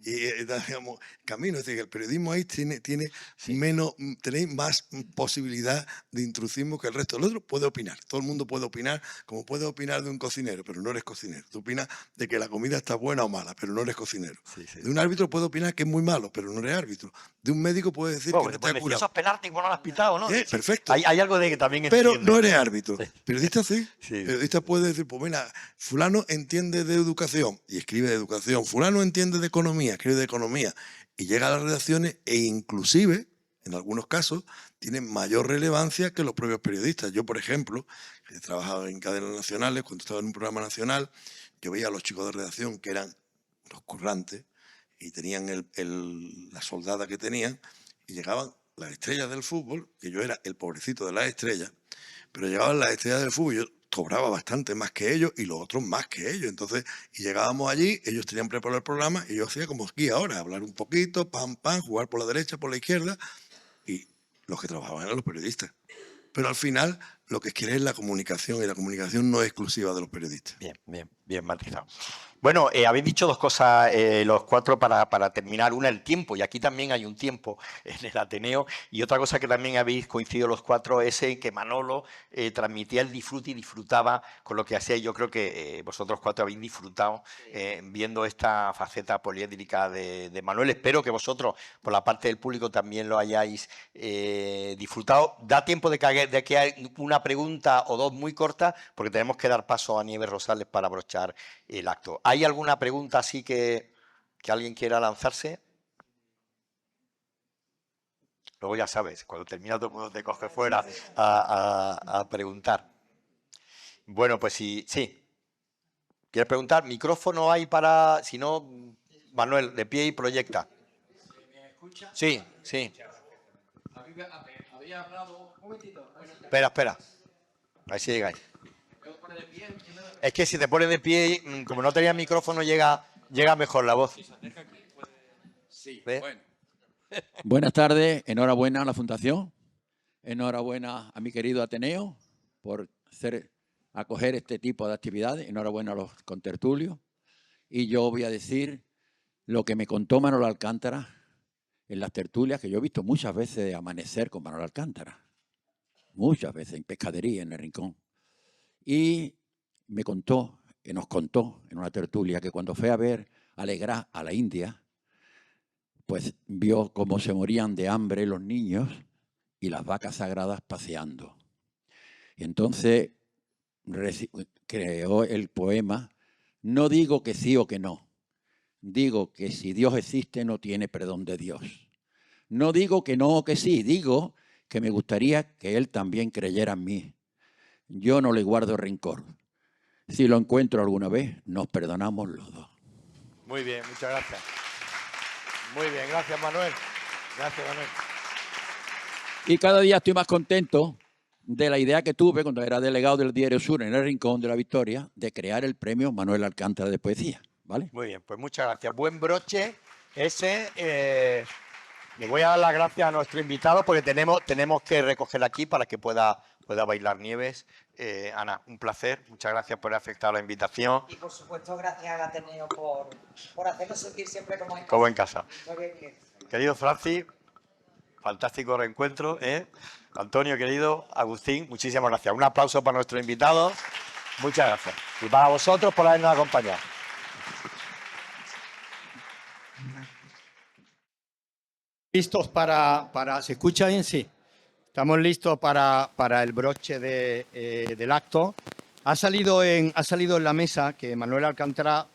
y digamos, camino. Es decir, que el periodismo ahí tiene tenéis más posibilidad de intrusismo que el resto. El otro puede opinar, todo el mundo puede opinar, como puede opinar de un cocinero, pero no eres cocinero. Tú opinas de que la comida está buena o mala, pero no eres cocinero. De un árbitro puede opinar que es muy malo, pero no eres árbitro. De un médico puede decir que te ha curado. Eso es penarte y no lo has pitado, ¿no? Perfecto. Hay algo de que también pero entiende. no eres árbitro. Periodista sí. Periodista puede decir, pues mira, fulano entiende de educación y escribe de educación, fulano entiende de economía, escribe de economía, y llega a las redacciones e inclusive, en algunos casos, tiene mayor relevancia que los propios periodistas. Yo, por ejemplo, he trabajado en cadenas nacionales, cuando estaba en un programa nacional, yo veía a los chicos de redacción que eran los currantes y tenían la soldada que tenían, y llegaban las estrellas del fútbol, que yo era el pobrecito de las estrellas, pero llegaban las estrellas del fútbol, yo cobraba bastante más que ellos y los otros más que ellos. Entonces, y llegábamos allí, ellos tenían preparado el programa y yo hacía como aquí ahora, hablar un poquito, pam, jugar por la derecha, por la izquierda, y los que trabajaban eran los periodistas. Pero al final, lo que quiere es la comunicación, y la comunicación no es exclusiva de los periodistas. Bien matizado. Bueno, habéis dicho dos cosas los cuatro para terminar. Una, el tiempo, y aquí también hay un tiempo en el Ateneo. Y otra cosa que también habéis coincidido los cuatro es en que Manolo transmitía el disfrute y disfrutaba con lo que hacía. Yo creo que vosotros cuatro habéis disfrutado viendo esta faceta poliédrica de Manuel. Espero que vosotros, por la parte del público, también lo hayáis disfrutado. Da tiempo de que hay una pregunta o dos muy cortas, porque tenemos que dar paso a Nieves Rosales para brochar el acto. ¿Hay alguna pregunta así que alguien quiera lanzarse? Luego ya sabes, cuando termina todo el mundo te coge fuera a preguntar. Bueno, pues sí. ¿Quieres preguntar? Micrófono hay para... Si no, Manuel, de pie y proyecta. ¿Me escucha? Sí. Había hablado... Un momentito. Espera. A ver si llegáis. Es que si te pones de pie, como no tenía micrófono, llega mejor la voz. Sí, ¿Ve? bueno. Buenas tardes, enhorabuena a la Fundación, enhorabuena a mi querido Ateneo por acoger este tipo de actividades, enhorabuena a los contertulios. Y yo voy a decir lo que me contó Manolo Alcántara en las tertulias, que yo he visto muchas veces amanecer con Manolo Alcántara, muchas veces en pescadería, en el Rincón. Y nos contó en una tertulia que cuando fue a ver a Legrá a la India, pues vio cómo se morían de hambre los niños y las vacas sagradas paseando. Y entonces creó el poema. No digo que sí o que no, digo que si Dios existe no tiene perdón de Dios. No digo que no o que sí, digo que me gustaría que Él también creyera en mí. Yo no le guardo rencor. Si lo encuentro alguna vez, nos perdonamos los dos. Muy bien, muchas gracias. Muy bien, gracias Manuel. Y cada día estoy más contento de la idea que tuve cuando era delegado del Diario Sur en el Rincón de la Victoria de crear el premio Manuel Alcántara de Poesía. ¿Vale? Muy bien, pues muchas gracias. Buen broche ese. Le voy a dar las gracias a nuestro invitado porque tenemos que recoger aquí para que pueda bailar Nieves. Ana, un placer. Muchas gracias por haber aceptado la invitación. Y por supuesto, gracias al Ateneo por hacernos sentir siempre como en casa. Como en casa. Bien. Querido Francis, fantástico reencuentro. Antonio, querido, Agustín, muchísimas gracias. Un aplauso para nuestros invitados. Muchas gracias. Y para vosotros por habernos acompañado. Listos para ¿se escucha bien? Sí. Estamos listos para el broche del acto. Ha salido en la mesa que Manuel Alcántara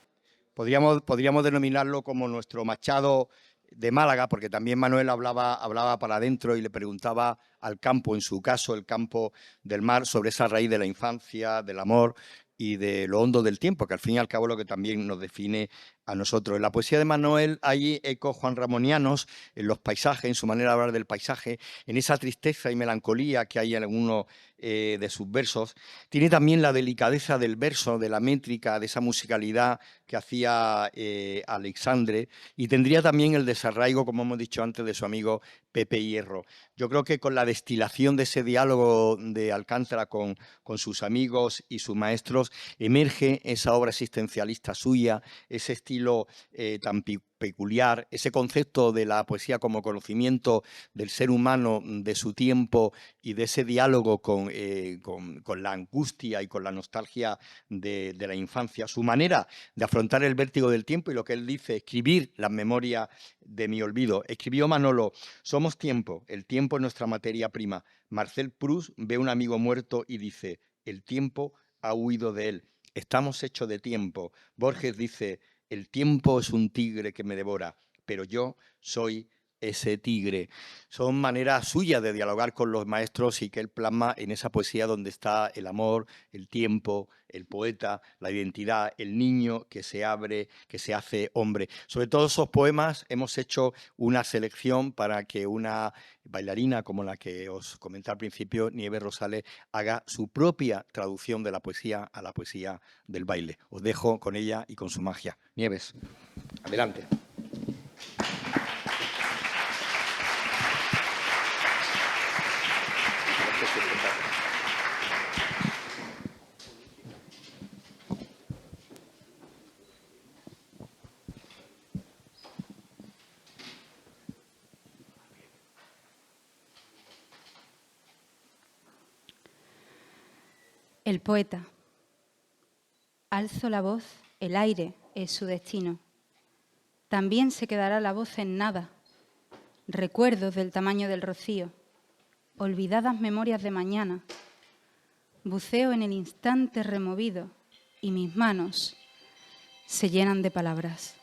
podríamos denominarlo como nuestro Machado de Málaga, porque también Manuel hablaba para adentro y le preguntaba al campo, en su caso el campo del mar, sobre esa raíz de la infancia, del amor y de lo hondo del tiempo, que al fin y al cabo es lo que también nos define a nosotros. En la poesía de Manuel hay ecos juanramonianos en los paisajes, en su manera de hablar del paisaje, en esa tristeza y melancolía que hay en algunos de sus versos. Tiene también la delicadeza del verso, de la métrica, de esa musicalidad que hacía Alexandre, y tendría también el desarraigo, como hemos dicho antes, de su amigo Pepe Hierro. Yo creo que con la destilación de ese diálogo de Alcántara con sus amigos y sus maestros emerge esa obra existencialista suya, ese estilo tan peculiar, ese concepto de la poesía como conocimiento del ser humano, de su tiempo y de ese diálogo con la angustia y con la nostalgia de la infancia, su manera de afrontar el vértigo del tiempo y lo que él dice, escribir las memorias de mi olvido. Escribió Manolo: somos tiempo, el tiempo es nuestra materia prima. Marcel Proust ve a un amigo muerto y dice: el tiempo ha huido de él. Estamos hechos de tiempo. Borges dice: el tiempo es un tigre que me devora, pero yo soy ese tigre. Son maneras suyas de dialogar con los maestros y que él plasma en esa poesía donde está el amor, el tiempo, el poeta, la identidad, el niño que se abre, que se hace hombre. Sobre todos esos poemas hemos hecho una selección para que una bailarina como la que os comenté al principio, Nieves Rosales, haga su propia traducción de la poesía a la poesía del baile. Os dejo con ella y con su magia. Nieves, adelante. El poeta. Alzo la voz, el aire es su destino. También se quedará la voz en nada. Recuerdos del tamaño del rocío. Olvidadas memorias de mañana. Buceo en el instante removido y mis manos se llenan de palabras.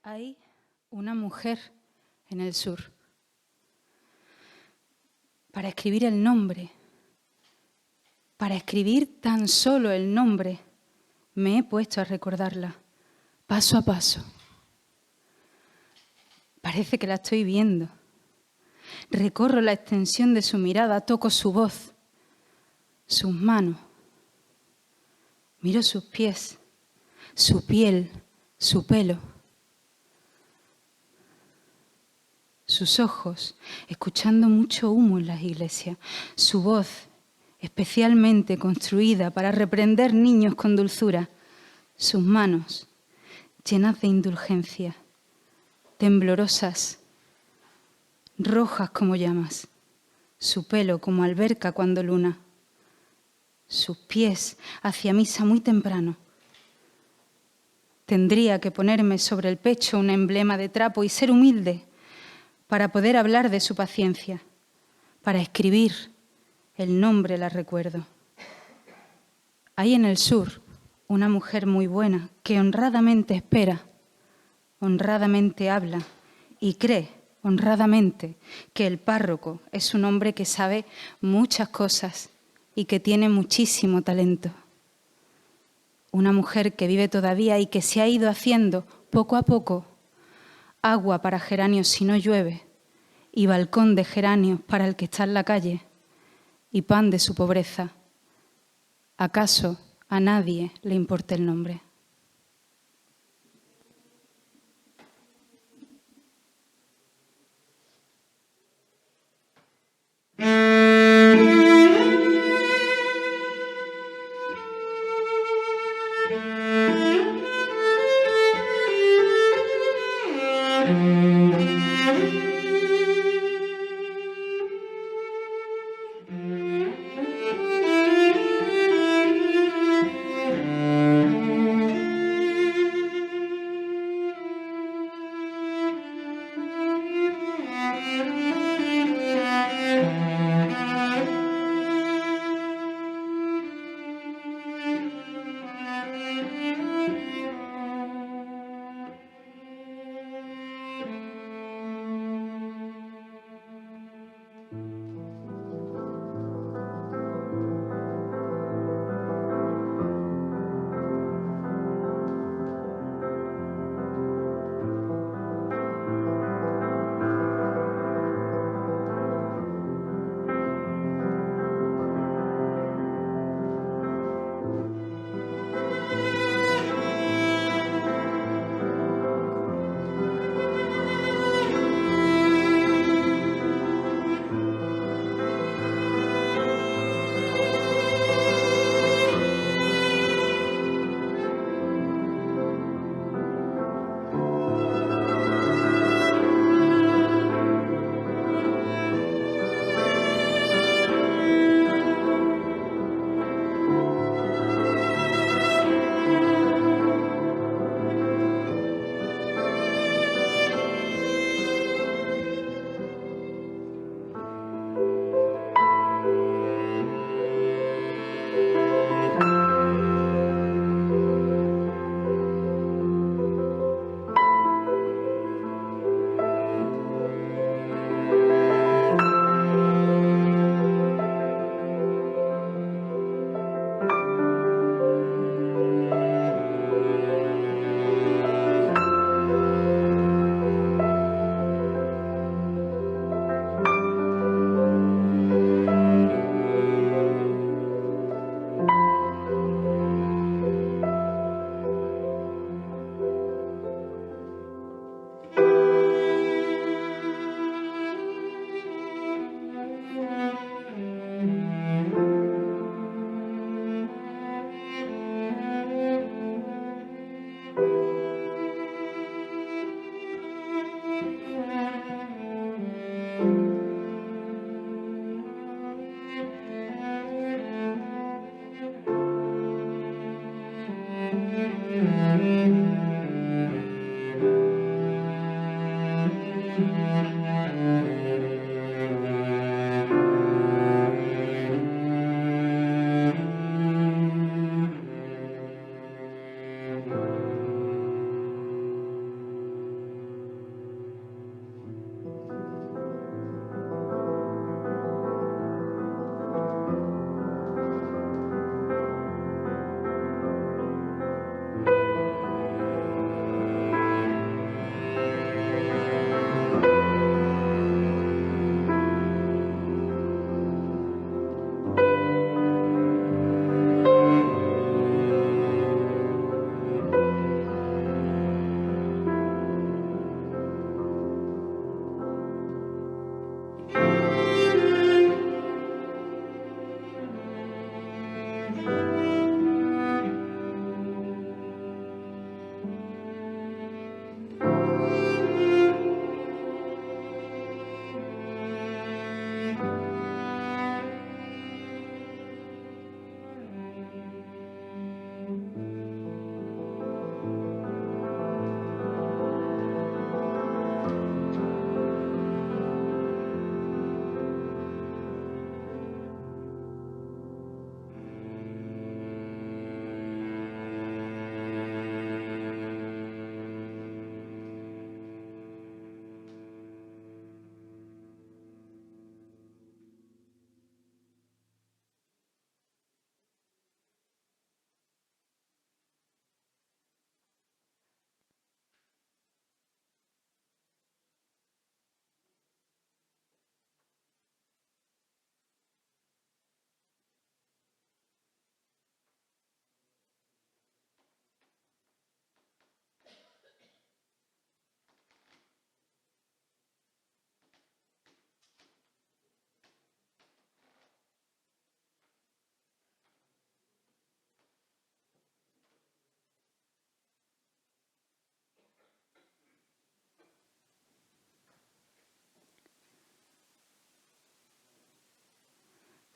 Hay una mujer en el sur. Para escribir el nombre, para escribir tan solo el nombre, me he puesto a recordarla, paso a paso. Parece que la estoy viendo. Recorro la extensión de su mirada, toco su voz, sus manos. Miro sus pies, su piel, su pelo. Sus ojos, escuchando mucho humo en las iglesias. Su voz, especialmente construida para reprender niños con dulzura. Sus manos, llenas de indulgencia, temblorosas, rojas como llamas. Su pelo como alberca cuando luna. Sus pies hacia misa muy temprano. Tendría que ponerme sobre el pecho un emblema de trapo y ser humilde para poder hablar de su paciencia, para escribir el nombre la recuerdo. Hay en el sur una mujer muy buena que honradamente espera, honradamente habla y cree honradamente que el párroco es un hombre que sabe muchas cosas y que tiene muchísimo talento. Una mujer que vive todavía y que se ha ido haciendo poco a poco agua para geranios si no llueve, y balcón de geranios para el que está en la calle, y pan de su pobreza. ¿Acaso a nadie le importa el nombre?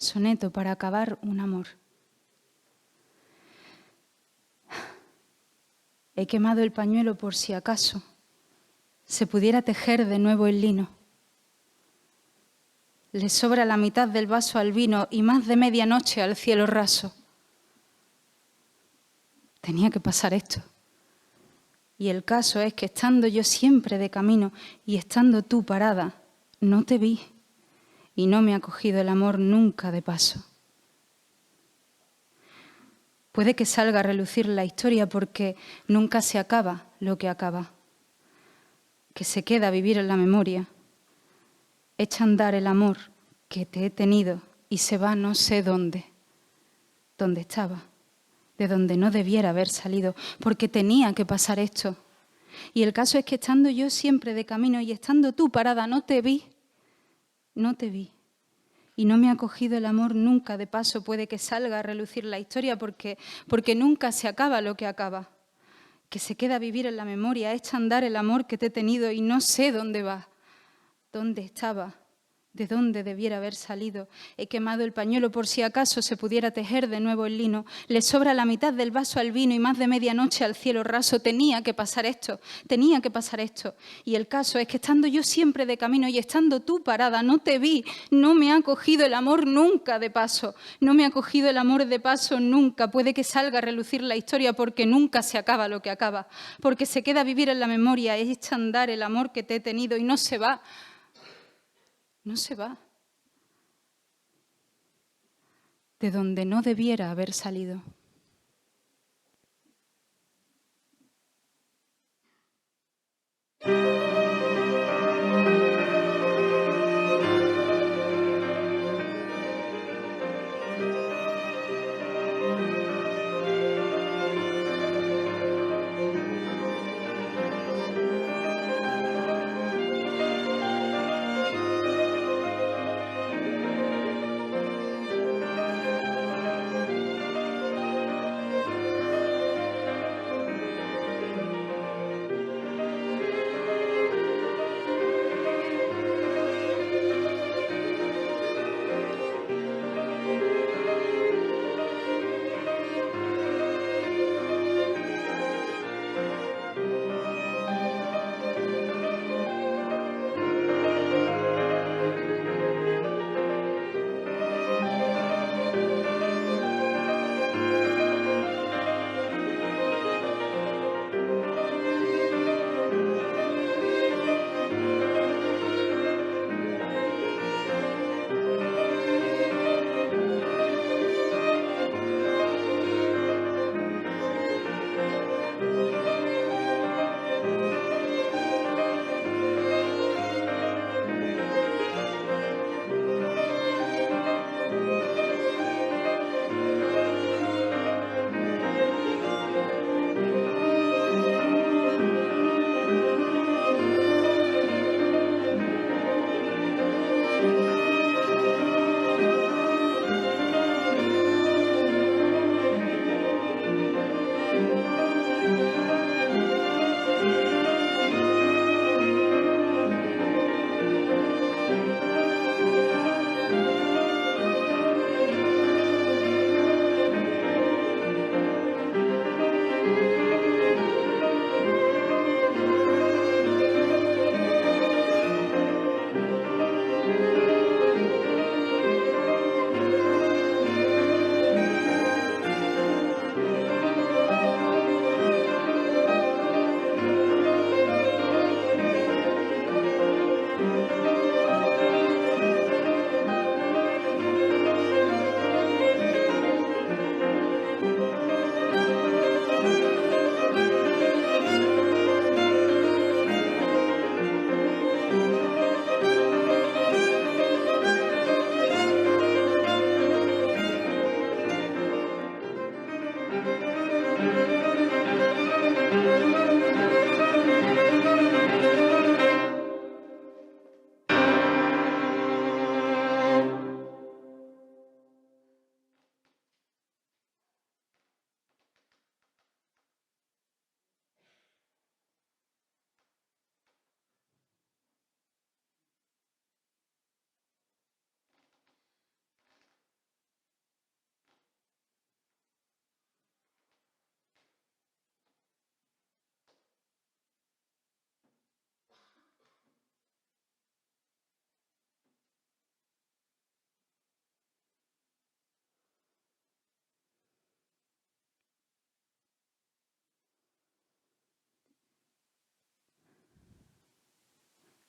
soneto para acabar un amor. He quemado el pañuelo por si acaso se pudiera tejer de nuevo el lino. Le sobra la mitad del vaso al vino y más de medianoche al cielo raso. Tenía que pasar esto. Y el caso es que estando yo siempre de camino y estando tú parada, no te vi y no me ha cogido el amor nunca de paso. Puede que salga a relucir la historia porque nunca se acaba lo que acaba, que se queda a vivir en la memoria. Echa a andar el amor que te he tenido y se va no sé dónde, donde estaba, de donde no debiera haber salido, porque tenía que pasar esto. Y el caso es que estando yo siempre de camino y estando tú parada, no te vi. Y no me ha cogido el amor nunca de paso. Puede que salga a relucir la historia porque nunca se acaba lo que acaba, que se queda a vivir en la memoria, echa a andar el amor que te he tenido y no sé dónde va, dónde estaba, de dónde debiera haber salido. He quemado el pañuelo por si acaso se pudiera tejer de nuevo el lino. Le sobra la mitad del vaso al vino y más de medianoche al cielo raso. Tenía que pasar esto. Y el caso es que estando yo siempre de camino y estando tú parada, no te vi. No me ha cogido el amor nunca de paso. No me ha cogido el amor de paso nunca. Puede que salga a relucir la historia porque nunca se acaba lo que acaba. Porque se queda a vivir en la memoria, echa a andar el amor que te he tenido y no se va. No se va de donde no debiera haber salido.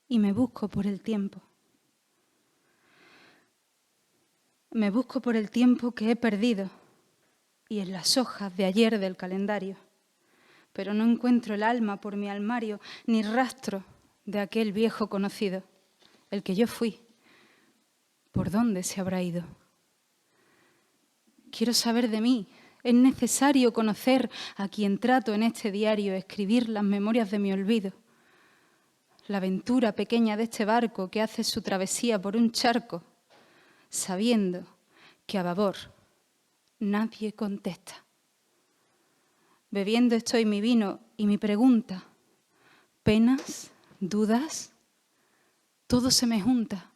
y me busco por el tiempo. Me busco por el tiempo que he perdido y en las hojas de ayer del calendario, pero no encuentro el alma por mi armario ni rastro de aquel viejo conocido, el que yo fui. ¿Por dónde se habrá ido? Quiero saber de mí. Es necesario conocer a quien trato en este diario, escribir las memorias de mi olvido. La aventura pequeña de este barco que hace su travesía por un charco, sabiendo que a babor nadie contesta. Bebiendo estoy mi vino y mi pregunta, penas, dudas, todo se me junta.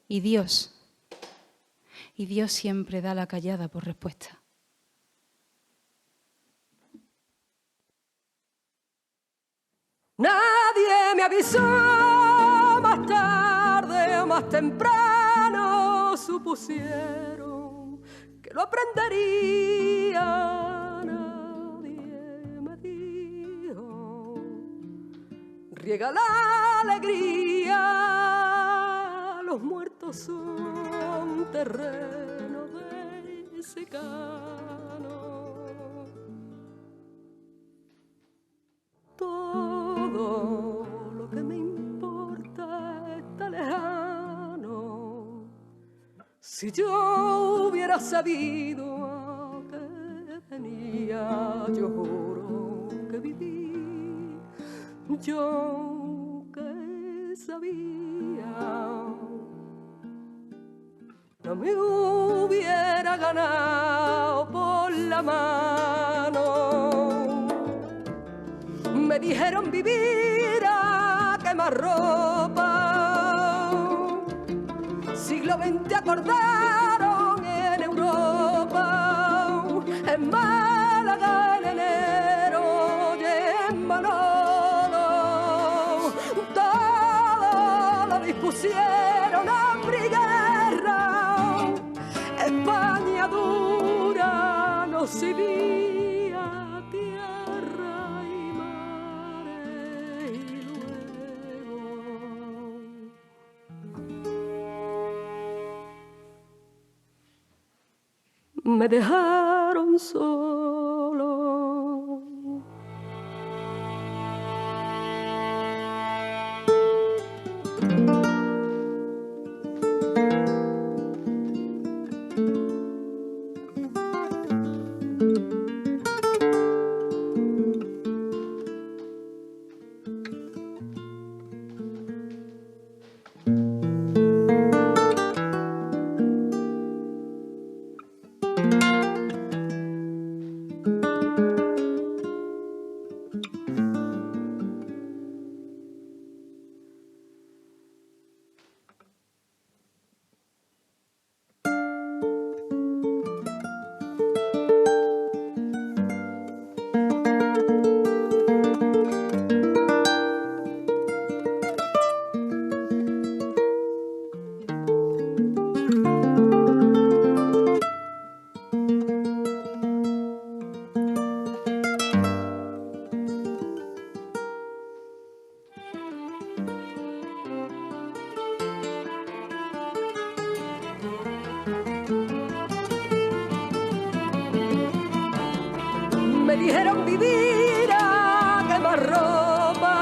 Y Dios siempre da la callada por respuesta. Nadie me avisó más tarde o más temprano, supusieron que lo aprendería. Nadie me dijo, riega la alegría, los muertos son terreno de secano. Todo lo que me importa está lejano. Si yo hubiera sabido que venía, yo juro que viví. Yo que sabía, no me hubiera ganado por la mano. Me dijeron vivir a quemarropa. Siglo XX acordaron en Europa, en Málaga en enero y en Manolo. Todo lo dispusieron, hambre y guerra. España dura nos vivía tierra y mare y luego me dejaron solo. Me dijeron vivir a quemarropa.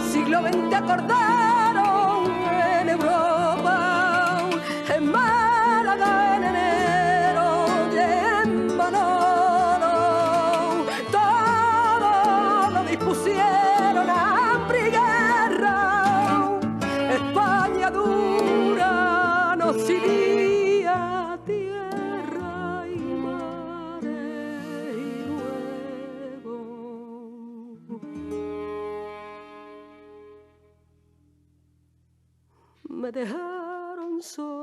Siglo XX acordaron en Europa, en Málaga en enero y en Manolo. Todo lo dispusieron, hambre y guerra. España dura nos vivía tierra y mare y luego me dejaron solo.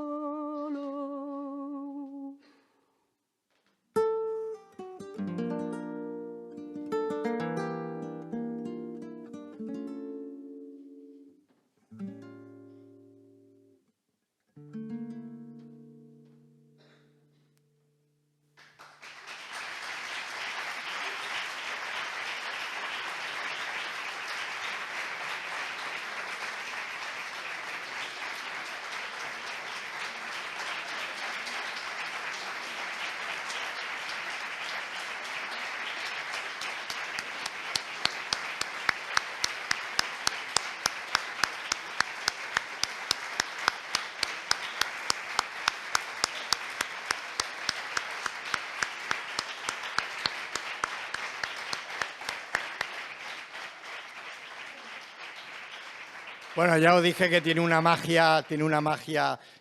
Bueno, ya os dije que tiene una magia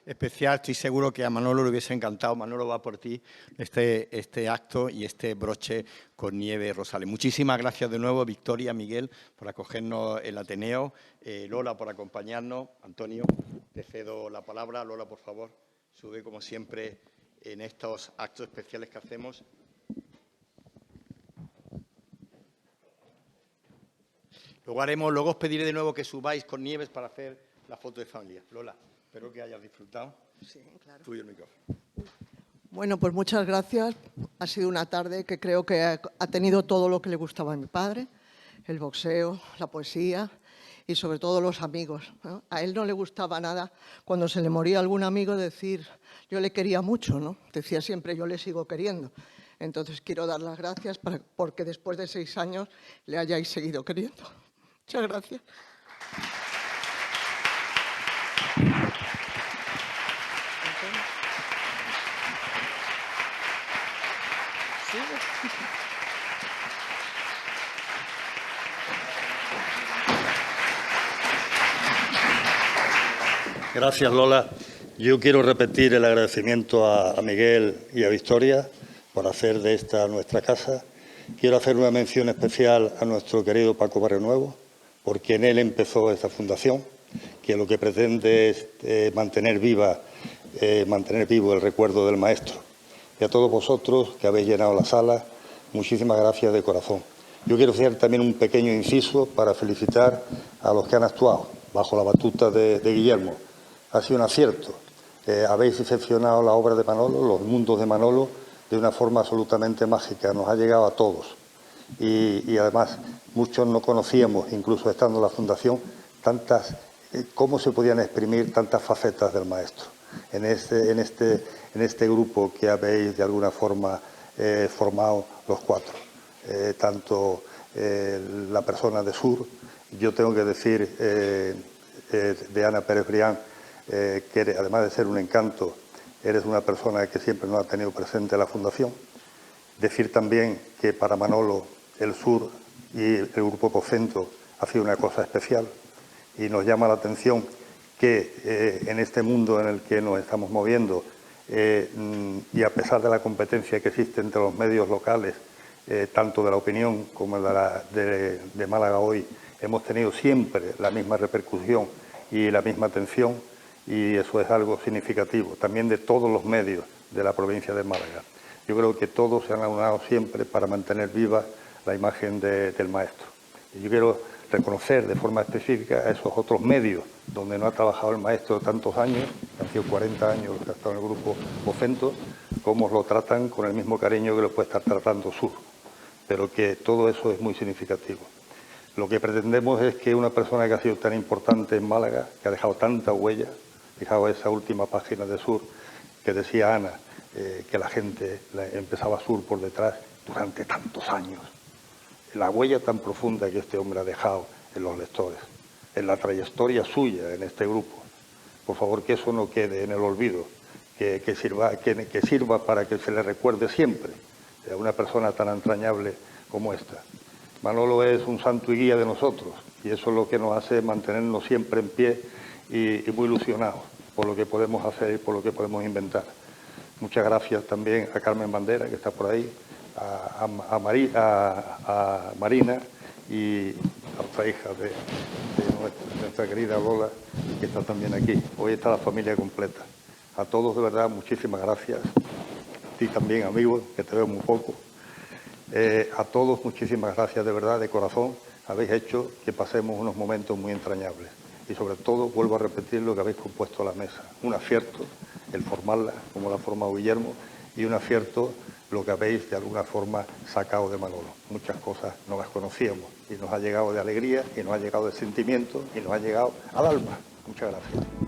especial. Estoy seguro que a Manolo le hubiese encantado. Manolo, va por ti este acto y este broche con Nieve Rosales. Muchísimas gracias de nuevo, Victoria, Miguel, por acogernos el Ateneo. Lola, por acompañarnos. Antonio, te cedo la palabra. Lola, por favor, sube como siempre en estos actos especiales que hacemos. Luego os pediré de nuevo que subáis con Nieves para hacer la foto de familia. Lola, espero que hayas disfrutado. Sí, claro. Tuyo el micrófono. Bueno, pues muchas gracias. Ha sido una tarde que creo que ha tenido todo lo que le gustaba a mi padre, el boxeo, la poesía y sobre todo los amigos, ¿no? A él no le gustaba nada cuando se le moría algún amigo decir yo le quería mucho, ¿no? Decía siempre yo le sigo queriendo. Entonces quiero dar las gracias porque después de 6 años le hayáis seguido queriendo. Muchas gracias. Gracias, Lola. Yo quiero repetir el agradecimiento a Miguel y a Victoria por hacer de esta nuestra casa. Quiero hacer una mención especial a nuestro querido Paco Barrionuevo, porque en él empezó esta fundación, que lo que pretende es mantener vivo el recuerdo del maestro. Y a todos vosotros que habéis llenado la sala, muchísimas gracias de corazón. Yo quiero hacer también un pequeño inciso para felicitar a los que han actuado bajo la batuta de Guillermo. Ha sido un acierto. Habéis diseccionado la obra de Manolo, los mundos de Manolo, de una forma absolutamente mágica. Nos ha llegado a todos. Y además, muchos no conocíamos, incluso estando en la Fundación, cómo se podían exprimir tantas facetas del maestro. En este grupo que habéis, de alguna forma, formado los 4. Tanto la persona de Sur, yo tengo que decir, de Ana Pérez Brián, que además de ser un encanto, eres una persona que siempre nos ha tenido presente en la Fundación. Decir también que para Manolo el Sur y el Grupo Pocentro ha sido una cosa especial y nos llama la atención que en este mundo en el que nos estamos moviendo y a pesar de la competencia que existe entre los medios locales, tanto de la opinión como de Málaga Hoy, hemos tenido siempre la misma repercusión y la misma atención, y eso es algo significativo, también de todos los medios de la provincia de Málaga. Yo creo que todos se han aunado siempre para mantener viva la imagen del maestro. Y yo quiero reconocer de forma específica a esos otros medios donde no ha trabajado el maestro tantos años, han sido 40 años que ha estado en el Grupo Pocentro, cómo lo tratan con el mismo cariño que lo puede estar tratando Sur. Pero que todo eso es muy significativo. Lo que pretendemos es que una persona que ha sido tan importante en Málaga, que ha dejado tanta huella, fijaos esa última página de Sur que decía Ana, que la gente empezaba Sur por detrás durante tantos años. La huella tan profunda que este hombre ha dejado en los lectores, en la trayectoria suya en este grupo. Por favor, que eso no quede en el olvido, que sirva para que se le recuerde siempre a una persona tan entrañable como esta. Manolo es un santo y guía de nosotros y eso es lo que nos hace mantenernos siempre en pie y muy ilusionados por lo que podemos hacer y por lo que podemos inventar. Muchas gracias también a Carmen Bandera, que está por ahí, a Marina y a otra hija de nuestra querida Lola, que está también aquí. Hoy está la familia completa. A todos, de verdad, muchísimas gracias. A ti también, amigo, que te veo muy poco. A todos, muchísimas gracias, de verdad, de corazón. Habéis hecho que pasemos unos momentos muy entrañables. Y sobre todo, vuelvo a repetir lo que habéis propuesto a la mesa. Un acierto, el formarla, como la ha formado Guillermo, y un acierto lo que habéis, de alguna forma, sacado de Manolo. Muchas cosas no las conocíamos y nos ha llegado de alegría, y nos ha llegado de sentimiento, y nos ha llegado al alma. Muchas gracias.